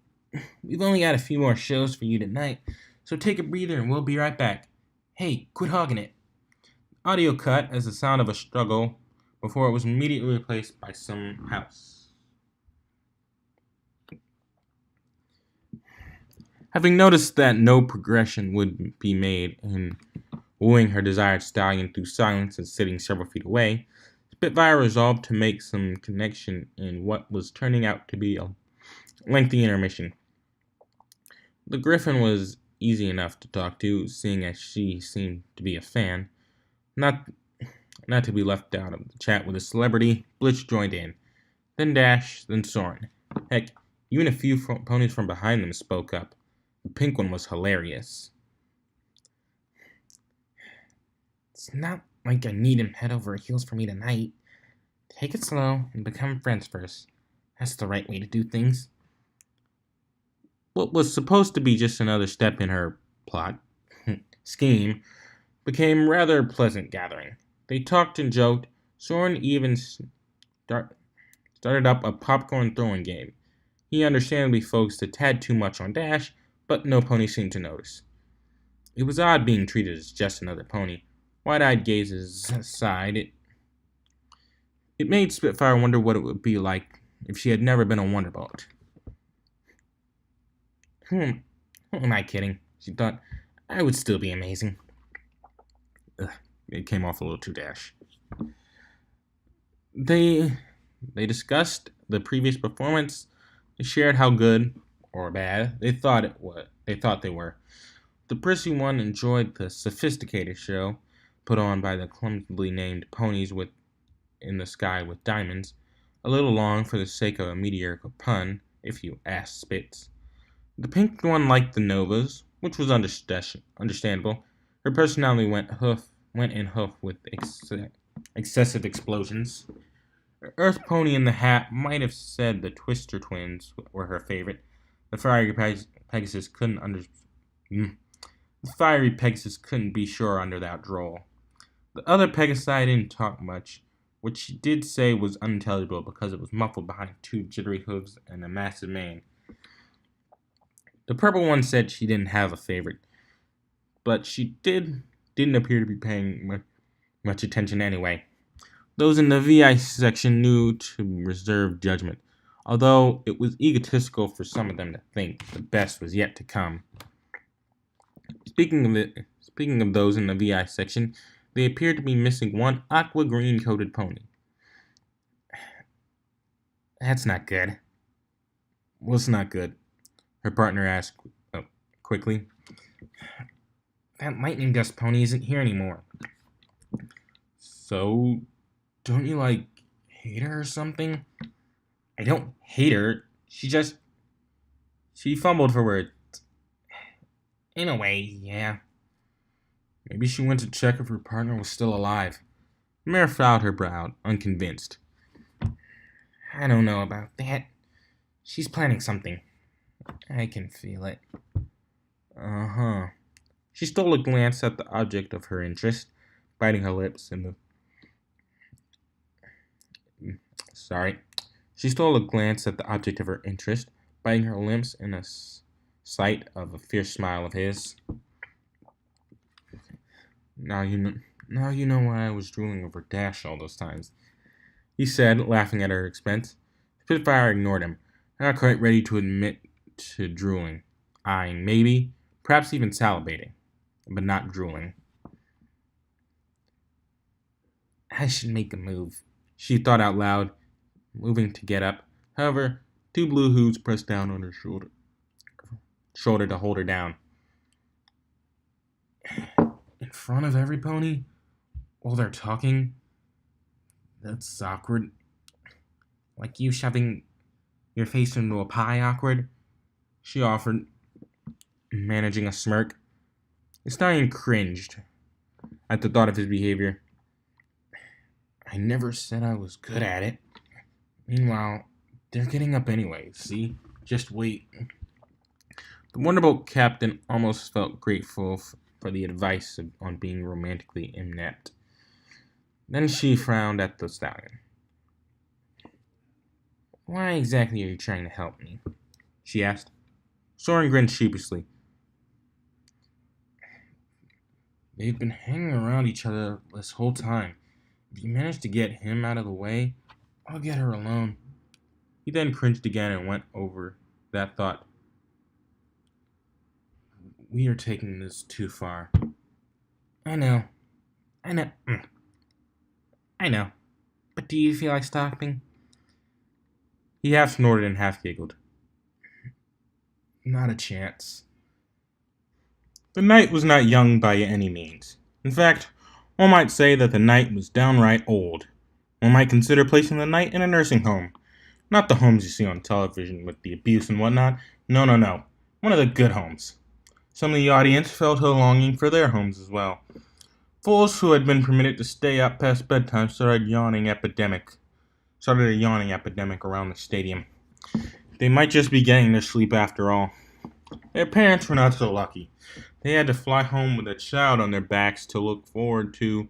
got a few more shows for you tonight, so take a breather and we'll be right back. Hey, quit hogging it. Audio cut as the sound of a struggle before it was immediately replaced by some house. Having noticed that no progression would be made in wooing her desired stallion through silence and sitting several feet away, Spitfire resolved to make some connection in what was turning out to be a lengthy intermission. The Griffin was easy enough to talk to, seeing as she seemed to be a fan. Not Not to be left out of the chat with a celebrity, Blitz joined in. Then Dash, then Soren. Heck, even a few ponies from behind them spoke up. The pink one was hilarious. It's not like I need him head over heels for me tonight. Take it slow and become friends first. That's the right way to do things. What was supposed to be just another step in her plot scheme became rather pleasant gathering. They talked and joked. Soren even started up a popcorn throwing game. He understandably focused a tad too much on Dash, but no pony seemed to notice. It was odd being treated as just another pony. Wide-eyed gazes aside, it made Spitfire wonder what it would be like if she had never been a Wonderbolt. Who am I kidding? She thought. I would still be amazing. Ugh, it came off a little too Dash. They discussed the previous performance. They shared how good or bad they thought they were. The prissy one enjoyed the sophisticated show put on by the clumsily named ponies in the sky with diamonds, a little long for the sake of a mediocre pun, if you ask Spitz. The pink one liked the Novas, which was understandable. Her personality went in hoof with excessive explosions. Earth Pony in the Hat might have said the Twister Twins were her favorite. The fiery Pegasus couldn't be sure under that droll. The other Pegasi didn't talk much, which she did say was unintelligible because it was muffled behind two jittery hooves and a massive mane. The purple one said she didn't have a favorite, but she didn't appear to be paying much attention anyway. Those in the VI section knew to reserve judgment, although it was egotistical for some of them to think the best was yet to come. Speaking of those in the VI section, they appeared to be missing one aqua green coated pony. That's not good. What's not good? Her partner asked quickly. That lightning dust pony isn't here anymore. So, don't you, hate her or something? I don't hate her. She fumbled for words. In a way, yeah. Maybe she went to check if her partner was still alive. Mare frowned her brow, unconvinced. I don't know about that. She's planning something. I can feel it. Uh-huh. She stole a glance at the object of her interest, biting her lips She stole a glance at the object of her interest, biting her lips in a sight of a fierce smile of his. Now you know why I was drooling over Dash all those times, he said, laughing at her expense. Spitfire ignored him, not quite ready to admit to drooling, eyeing, maybe, perhaps even salivating, but not drooling. I should make a move, she thought out loud, moving to get up. However, two blue hooves pressed down on her shoulder to hold her down. In front of every pony? While they're talking? That's awkward. Like you shoving your face into a pie awkward? She offered, managing a smirk. The stallion cringed at the thought of his behavior. I never said I was good at it. Meanwhile, they're getting up anyway, see? Just wait. The Wonderbolt captain almost felt grateful for the advice on being romantically inept. Then she frowned at the stallion. Why exactly are you trying to help me? She asked. Soren grinned sheepishly. They've been hanging around each other this whole time. If you manage to get him out of the way, I'll get her alone. He then cringed again and went over that thought. We are taking this too far. I know. But do you feel like stopping? He half snorted and half giggled. Not a chance. The night was not young by any means. In fact, One might say that the knight was downright old. One might consider placing the knight in a nursing home. Not the homes you see on television with the abuse and whatnot. No, no, no. One of the good homes. Some of the audience felt a longing for their homes as well. Fools who had been permitted to stay up past bedtime started a yawning epidemic around the stadium. They might just be getting their sleep after all. Their parents were not so lucky. They had to fly home with a child on their backs to look forward to,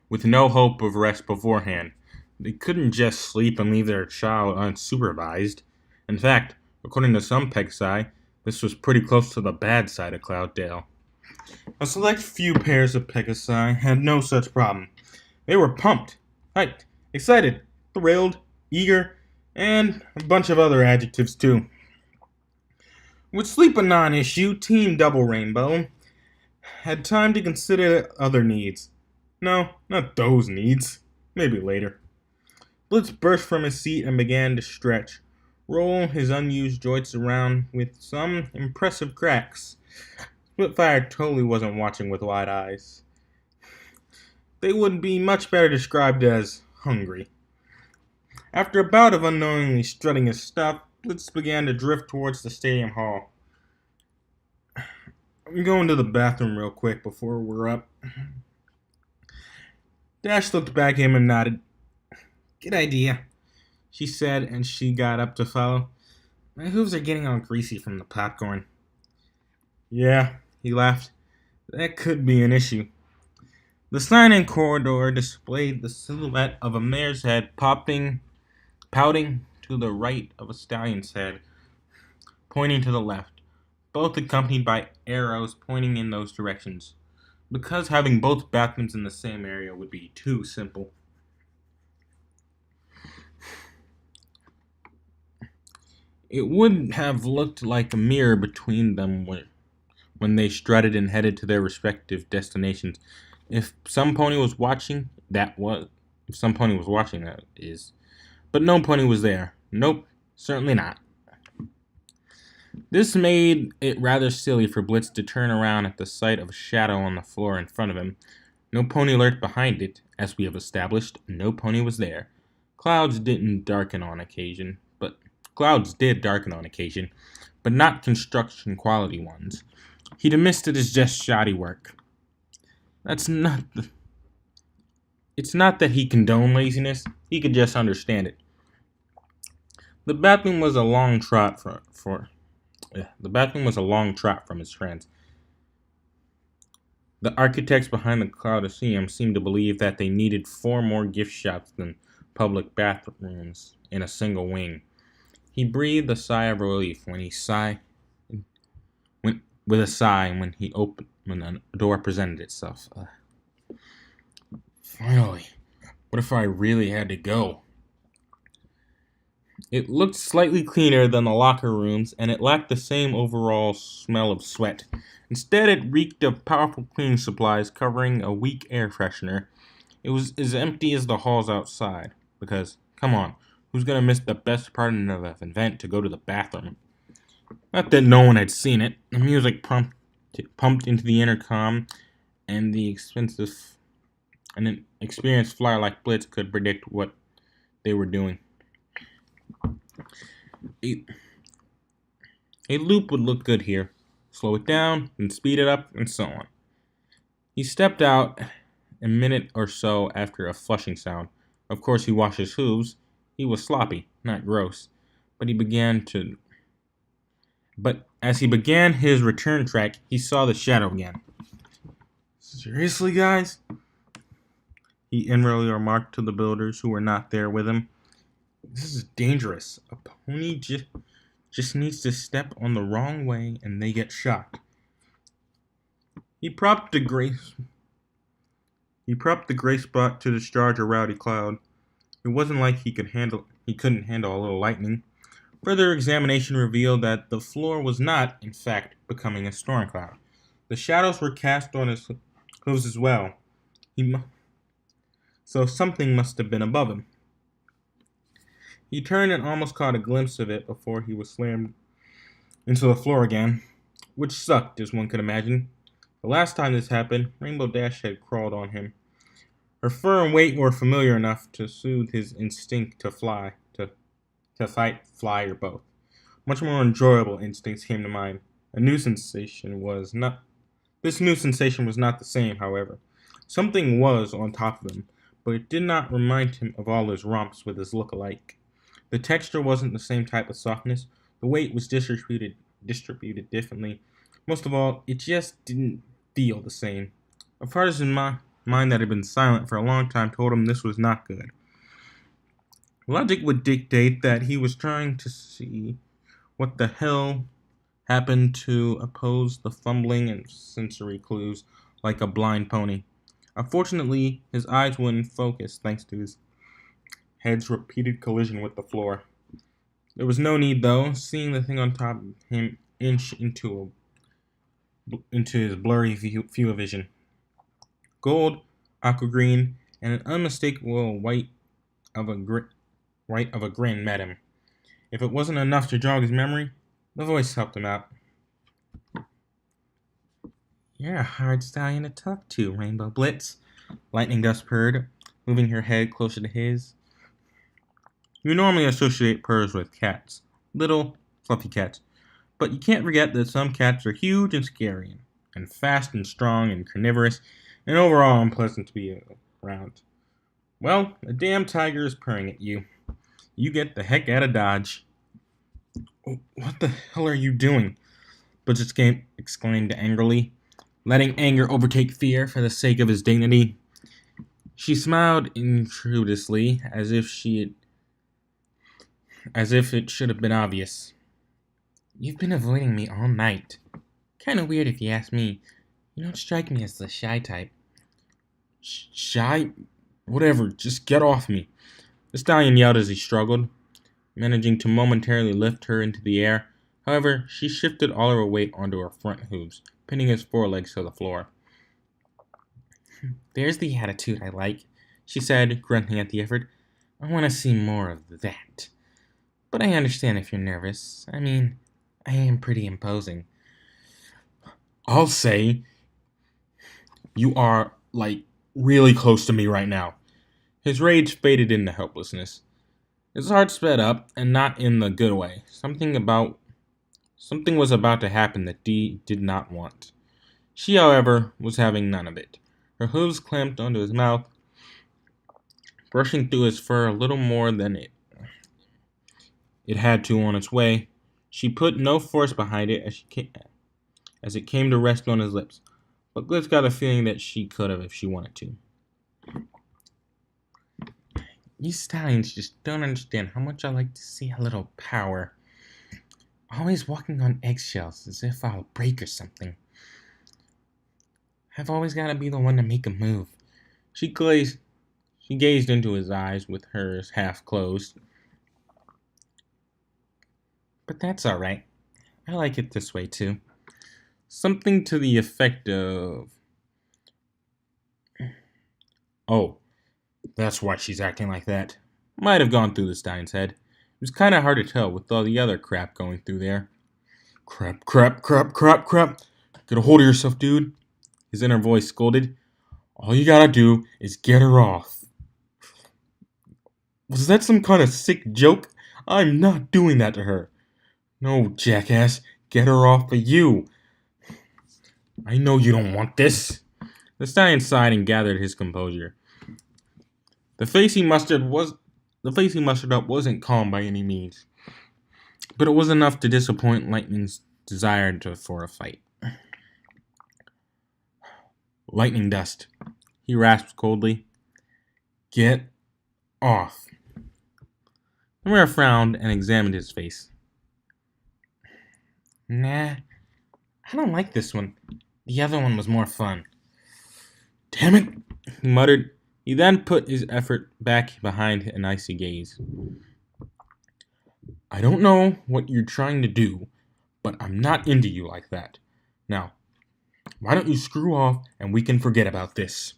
with no hope of rest beforehand. They couldn't just sleep and leave their child unsupervised. In fact, according to some Pegasi, this was pretty close to the bad side of Clouddale. A select few pairs of Pegasi had no such problem. They were pumped, hyped, excited, thrilled, eager, and a bunch of other adjectives too. With sleep a non-issue, Team Double Rainbow had time to consider other needs. No, not those needs. Maybe later. Blitz burst from his seat and began to stretch, roll his unused joints around with some impressive cracks. Spitfire totally wasn't watching with wide eyes. They would be much better described as hungry. After a bout of unknowingly strutting his stuff, Blitz began to drift towards the stadium hall. I'm going to the bathroom real quick before we're up. Dash looked back at him and nodded. Good idea, she said, and she got up to follow. My hooves are getting all greasy from the popcorn. Yeah, he laughed. That could be an issue. The sign in corridor displayed the silhouette of a mare's head pouting to the right of a stallion's head, pointing to the left, both accompanied by arrows pointing in those directions, because having both bathrooms in the same area would be too simple. It would have looked like a mirror between them when they strutted and headed to their respective destinations. If some pony was watching, that is. But no pony was there. Nope, certainly not. This made it rather silly for Blitz to turn around at the sight of a shadow on the floor in front of him. No pony lurked behind it, as we have established. No pony was there. Clouds did darken on occasion, but not construction quality ones. He dismissed it as just shoddy work. It's not that he condoned laziness, he could just understand it. The bathroom was a long trot from his friends. The architects behind the Coliseum seemed to believe that they needed 4 more gift shops than public bathrooms in a single wing. He breathed a sigh of relief when a door presented itself. Finally, what if I really had to go? It looked slightly cleaner than the locker rooms, and it lacked the same overall smell of sweat. Instead, it reeked of powerful cleaning supplies covering a weak air freshener. It was as empty as the halls outside, because, come on, who's gonna miss the best part of an event to go to the bathroom? Not that no one had seen it. The music pumped into the intercom, and an experienced flyer like Blitz could predict what they were doing. A loop would look good here. Slow it down, then speed it up, and so on. He stepped out a minute or so after a flushing sound. Of course, he washed his hooves. He was sloppy, not gross. But as he began his return trek, he saw the shadow again. Seriously, guys? He inwardly remarked to the builders who were not there with him. This is dangerous. A pony just needs to step on the wrong way and they get shocked. He propped the gray spot to discharge a rowdy cloud. It wasn't like he couldn't handle a little lightning. Further examination revealed that the floor was not, in fact, becoming a storm cloud. The shadows were cast on his hooves as well. So something must have been above him. He turned and almost caught a glimpse of it before he was slammed into the floor again, which sucked, as one could imagine. The last time this happened, Rainbow Dash had crawled on him. Her fur and weight were familiar enough to soothe his instinct to fly, to fight, fly, or both. Much more enjoyable instincts came to mind. A new sensation was not. This new sensation was not the same, however. Something was on top of him, but it did not remind him of all his romps with his look-alike. The texture wasn't the same type of softness. The weight was distributed differently. Most of all, it just didn't feel the same. A part of his mind that had been silent for a long time told him this was not good. Logic would dictate that he was trying to see what the hell happened to oppose the fumbling and sensory clues like a blind pony. Unfortunately, his eyes wouldn't focus thanks to his head's repeated collision with the floor. There was no need, though, seeing the thing on top of him inch into his blurry field of vision. Gold, aqua green, and an unmistakable white of a grin met him. If it wasn't enough to jog his memory, the voice helped him out. "You're a hard stallion to talk to, Rainbow Blitz," Lightning Dust purred, moving her head closer to his. You normally associate purrs with cats, little, fluffy cats, but you can't forget that some cats are huge and scary, and fast and strong and carnivorous, and overall unpleasant to be around. Well, a damn tiger is purring at you. You get the heck out of Dodge. "What the hell are you doing?" Blitz exclaimed angrily, letting anger overtake fear for the sake of his dignity. She smiled intrudiously, as if it should have been obvious. "You've been avoiding me all night. Kinda weird if you ask me. You don't strike me as the shy type." "Shy? Whatever, just get off me," the stallion yelled as he struggled, managing to momentarily lift her into the air. However, she shifted all of her weight onto her front hooves, pinning his forelegs to the floor. "There's the attitude I like," she said, grunting at the effort. "I want to see more of that. But I understand if you're nervous. I mean, I am pretty imposing." "I'll say you are, like, really close to me right now." His rage faded into helplessness. His heart sped up, and not in the good way. Something was about to happen that Dee did not want. She, however, was having none of it. Her hooves clamped onto his mouth, brushing through his fur a little more than it had to on its way. She put no force behind it as it came to rest on his lips, but Glitz got a feeling that she could have if she wanted to. "You stallions just don't understand how much I like to see a little power. Always walking on eggshells as if I'll break or something. I've always got to be the one to make a move." She gazed into his eyes with hers half closed. "But that's all right. I like it this way too." Something to the effect of, "Oh, that's why she's acting like that," might have gone through the stallion's head. It was kind of hard to tell with all the other crap going through there. Crap. Get a hold of yourself, dude," his inner voice scolded. "All you gotta do is get her off." Was that some kind of sick joke? I'm not doing that to her. "No, jackass, get her off of you." "I know you don't want this." The stallion sighed and gathered his composure. The face he mustered up wasn't calm by any means, but it was enough to disappoint Lightning's desire for a fight. "Lightning Dust," he rasped coldly. "Get off." The mayor frowned and examined his face. "Nah, I don't like this one. The other one was more fun." "Damn it," he muttered. He then put his effort back behind an icy gaze. "I don't know what you're trying to do, but I'm not into you like that. Now, why don't you screw off and we can forget about this?"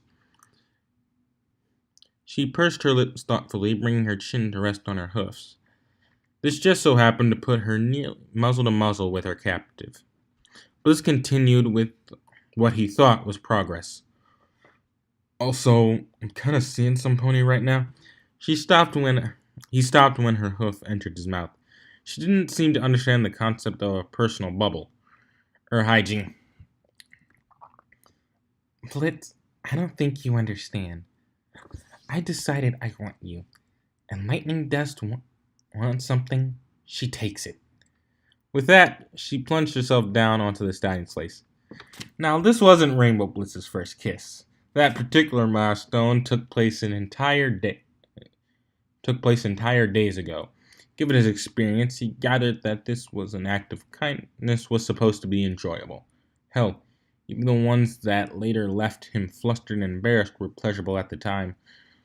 She pursed her lips thoughtfully, bringing her chin to rest on her hoofs. This just so happened to put her nearly muzzle to muzzle with her captive. Bliss continued with what he thought was progress. Also, I'm kind of seeing some pony right now. She stopped when he stopped when her hoof entered his mouth. She didn't seem to understand the concept of a personal bubble or hygiene. Blitz, I don't think you understand. I decided I want you, and Lightning Dust wants something. She takes it. With that, she plunged herself down onto the stallion's lace. Now, this wasn't Rainbow Blitz's first kiss. That particular milestone took place entire days ago. Given his experience, he gathered that this was an act of kindness was supposed to be enjoyable. Hell, even the ones that later left him flustered and embarrassed were pleasurable at the time.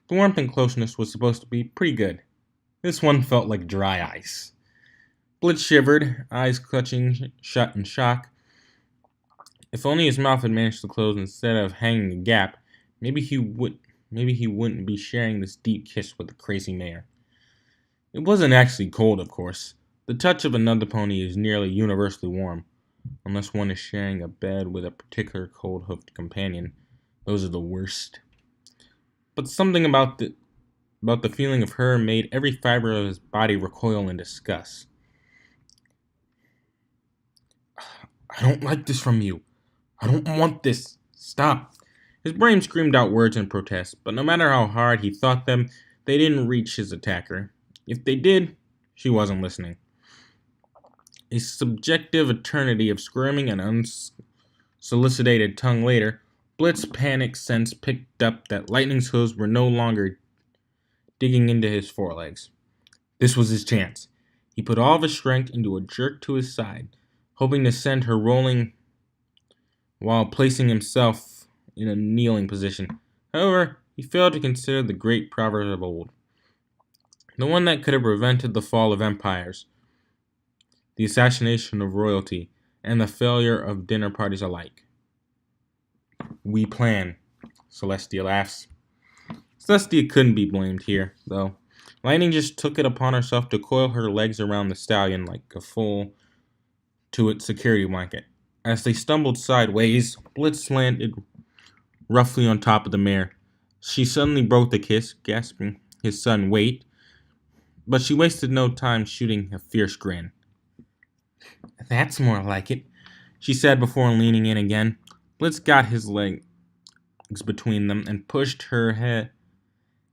The warmth and closeness was supposed to be pretty good. This one felt like dry ice. Blitz shivered, eyes clutching shut in shock. If only his mouth had managed to close instead of hanging a gap, maybe he wouldn't be sharing this deep kiss with the crazy mare. It wasn't actually cold, of course. The touch of another pony is nearly universally warm, unless one is sharing a bed with a particular cold-hoofed companion. Those are the worst. But something about the feeling of her made every fiber of his body recoil in disgust. I don't like this from you. I don't want this. Stop. His brain screamed out words in protest, but no matter how hard he thought them, they didn't reach his attacker. If they did, she wasn't listening. A subjective eternity of squirming and unsolicited tongue later, Blitz's panic sense picked up that Lightning's hooves were no longer digging into his forelegs. This was his chance. He put all of his strength into a jerk to his side, hoping to send her rolling while placing himself in a kneeling position. However, he failed to consider the great proverb of old, the one that could have prevented the fall of empires, the assassination of royalty, and the failure of dinner parties alike. We plan, Celestia laughs. Celestia couldn't be blamed here, though. Lightning just took it upon herself to coil her legs around the stallion like a fool to its security blanket. As they stumbled sideways, Blitz landed roughly on top of the mare. She suddenly broke the kiss, gasping his sudden weight, but she wasted no time shooting a fierce grin. That's more like it, she said before leaning in again. Blitz got his legs between them and pushed her head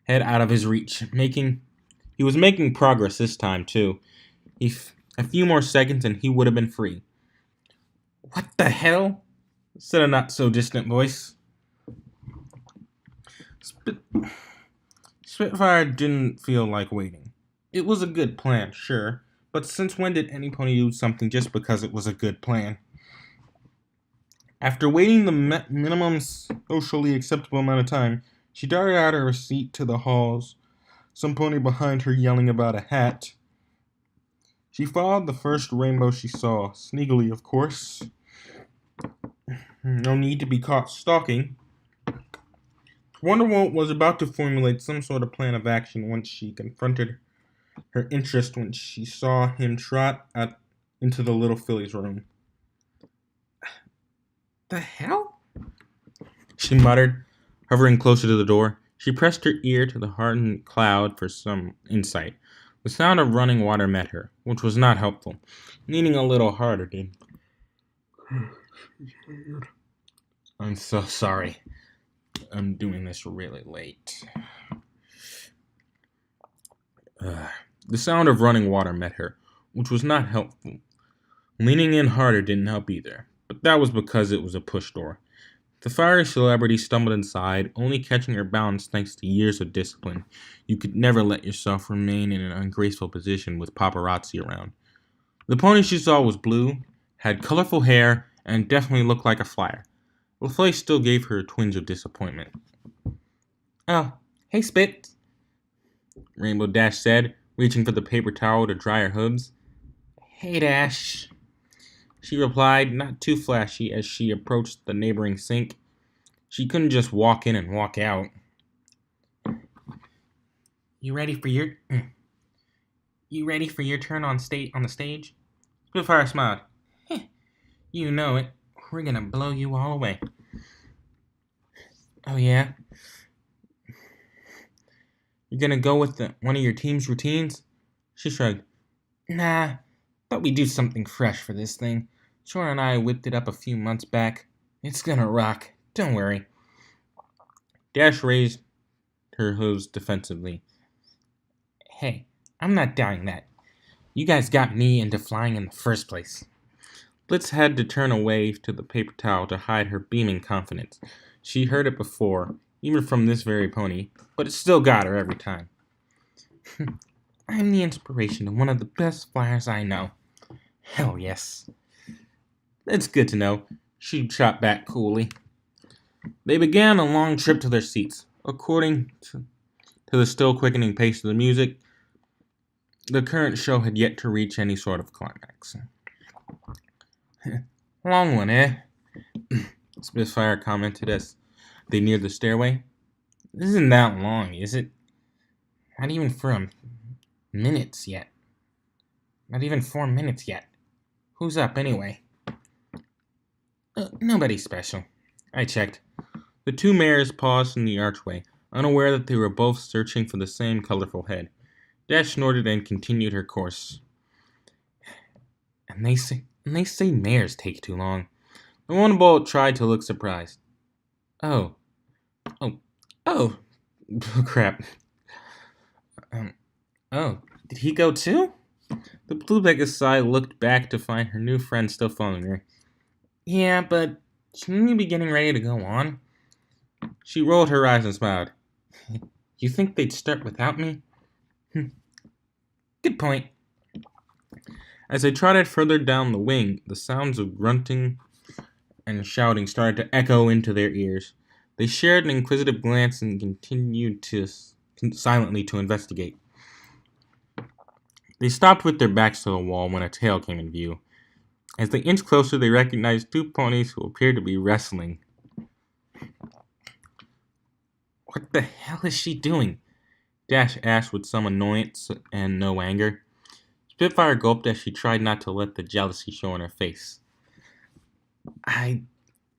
out of his reach. He was making progress this time, too. A few more seconds and he would have been free. What the hell? Said a not-so-distant voice. Spitfire didn't feel like waiting. It was a good plan, sure, but since when did any pony do something just because it was a good plan? After waiting the minimum socially acceptable amount of time, she darted out of her seat to the halls, some pony behind her yelling about a hat. She followed the first rainbow she saw, sneakily, of course. No need to be caught stalking. Wonderwalt was about to formulate some sort of plan of action once she confronted her interest when she saw him trot out into the little filly's room. The hell? She muttered, hovering closer to the door. She pressed her ear to the hardened cloud for some insight. The sound of running water met her, which was not helpful. Leaning a little harder did. I'm so sorry. I'm doing this really late. The sound of running water met her, which was not helpful. Leaning in harder didn't help either, but that was because it was a push door. The fiery celebrity stumbled inside, only catching her balance thanks to years of discipline. You could never let yourself remain in an ungraceful position with paparazzi around. The pony she saw was blue, had colorful hair, and definitely looked like a flyer. The face still gave her a twinge of disappointment. Oh, hey Spit, Rainbow Dash said, reaching for the paper towel to dry her hooves. Hey Dash, she replied, not too flashy as she approached the neighboring sink. She couldn't just walk in and walk out. You ready for your turn on the stage? Spitfire smiled. You know it. we're gonna blow you all away. Oh yeah? You're gonna go with one of your team's routines? She shrugged. Nah, thought we'd do something fresh for this thing. Shora and I whipped it up a few months back. It's gonna rock. Don't worry. Dash raised her hooves defensively. Hey, I'm not doubting that. You guys got me into flying in the first place. Blitz had to turn away to the paper towel to hide her beaming confidence. She heard it before, even from this very pony, but it still got her every time. I'm the inspiration of one of the best flyers I know. Hell yes. That's good to know, she shot back coolly. They began a long trip to their seats. According to the still quickening pace of the music, the current show had yet to reach any sort of climax. Long one, eh? Spitfire commented as they neared the stairway. This isn't that long, is it? Not even for minutes yet. Not even 4 minutes yet. Who's up anyway? Nobody special. I checked. The two mares paused in the archway, unaware that they were both searching for the same colorful head. Dash snorted and continued her course. And they say mares take too long. The one bull tried to look surprised. Oh, crap. Did he go too? The blue Pegasus looked back to find her new friend still following her. Yeah, but shouldn't you be getting ready to go on? She rolled her eyes and smiled. You think they'd start without me? Good point. As they trotted further down the wing, the sounds of grunting and shouting started to echo into their ears. They shared an inquisitive glance and continued silently to investigate. They stopped with their backs to the wall when a tail came in view. As they inched closer, they recognized two ponies who appeared to be wrestling. What the hell is she doing? Dash asked with some annoyance and no anger. Spitfire gulped as she tried not to let the jealousy show on her face. I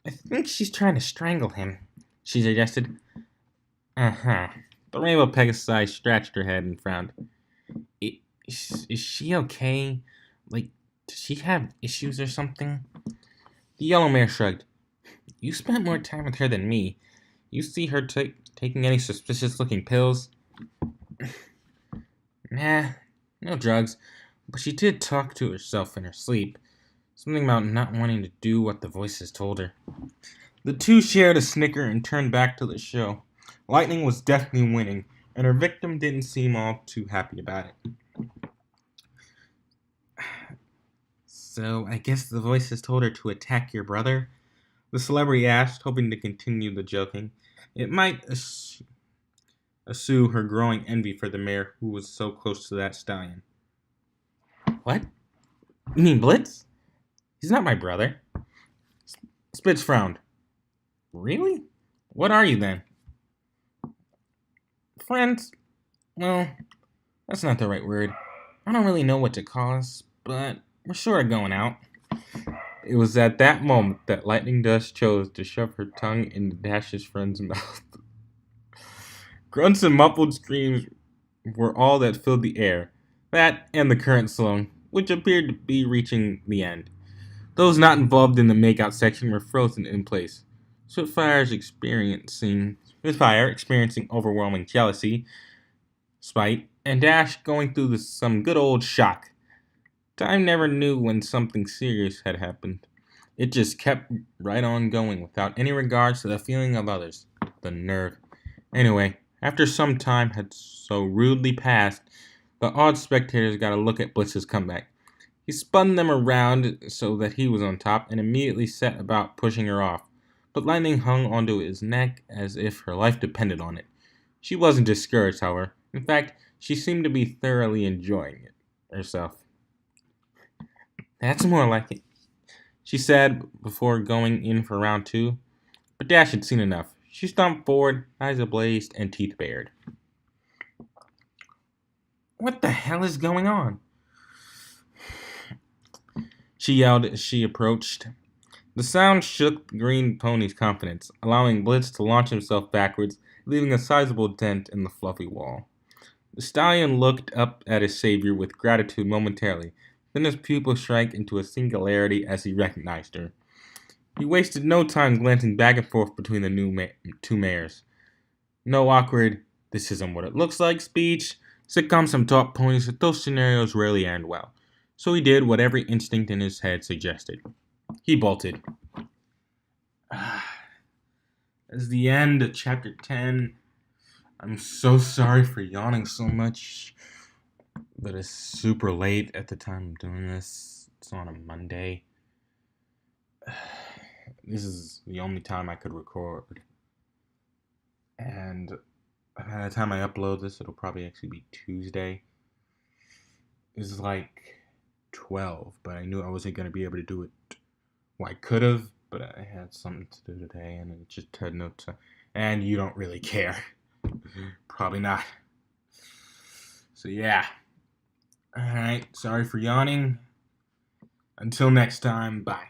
think she's trying to strangle him, she suggested. Uh-huh. The Rainbow Pegasus scratched her head and frowned. Is she okay? Like, does she have issues or something? The yellow mare shrugged. You spent more time with her than me. You see her taking any suspicious-looking pills? Nah, no drugs. But she did talk to herself in her sleep. Something about not wanting to do what the voices told her. The two shared a snicker and turned back to the show. Lightning was definitely winning, and her victim didn't seem all too happy about it. So, I guess the voices told her to attack your brother? The celebrity asked, hoping to continue the joking. It might ensue her growing envy for the mare who was so close to that stallion. What? You mean Blitz? He's not my brother. Spitz frowned. Really? What are you then? Friends? Well, that's not the right word. I don't really know what to call us, but we're sort of going out. It was at that moment that Lightning Dust chose to shove her tongue into Dash's friend's mouth. Grunts and muffled screams were all that filled the air. That and the current song, which appeared to be reaching the end. Those not involved in the makeout section were frozen in place. Spitfire experiencing overwhelming jealousy, spite, and Dash going through some good old shock. Time never knew when something serious had happened. It just kept right on going without any regards to the feeling of others. The nerve. Anyway, after some time had so rudely passed, the odd spectators got a look at Blitz's comeback. He spun them around so that he was on top and immediately set about pushing her off. But Lightning hung onto his neck as if her life depended on it. She wasn't discouraged, however. In fact, she seemed to be thoroughly enjoying it herself. That's more like it, she said before going in for round 2. But Dash had seen enough. She stomped forward, eyes ablaze, and teeth bared. What the hell is going on? She yelled as she approached. The sound shook the green pony's confidence, allowing Blitz to launch himself backwards, leaving a sizable dent in the fluffy wall. The stallion looked up at his savior with gratitude momentarily, then his pupil shrank into a singularity as he recognized her. He wasted no time glancing back and forth between the two mares. No awkward, "this isn't what it looks like" speech. Sitcoms have taught ponies that those scenarios rarely end well. So he did what every instinct in his head suggested. He bolted. That's the end of chapter 10. I'm so sorry for yawning so much, but it's super late at the time I'm doing this. It's on a Monday. This is the only time I could record. And by the time I upload this, it'll probably actually be Tuesday. It's like 12, but I knew I wasn't going to be able to do it. Well, I could have, but I had something to do today, and it just had no time. And you don't really care. Probably not. So yeah. Alright, sorry for yawning. Until next time, bye.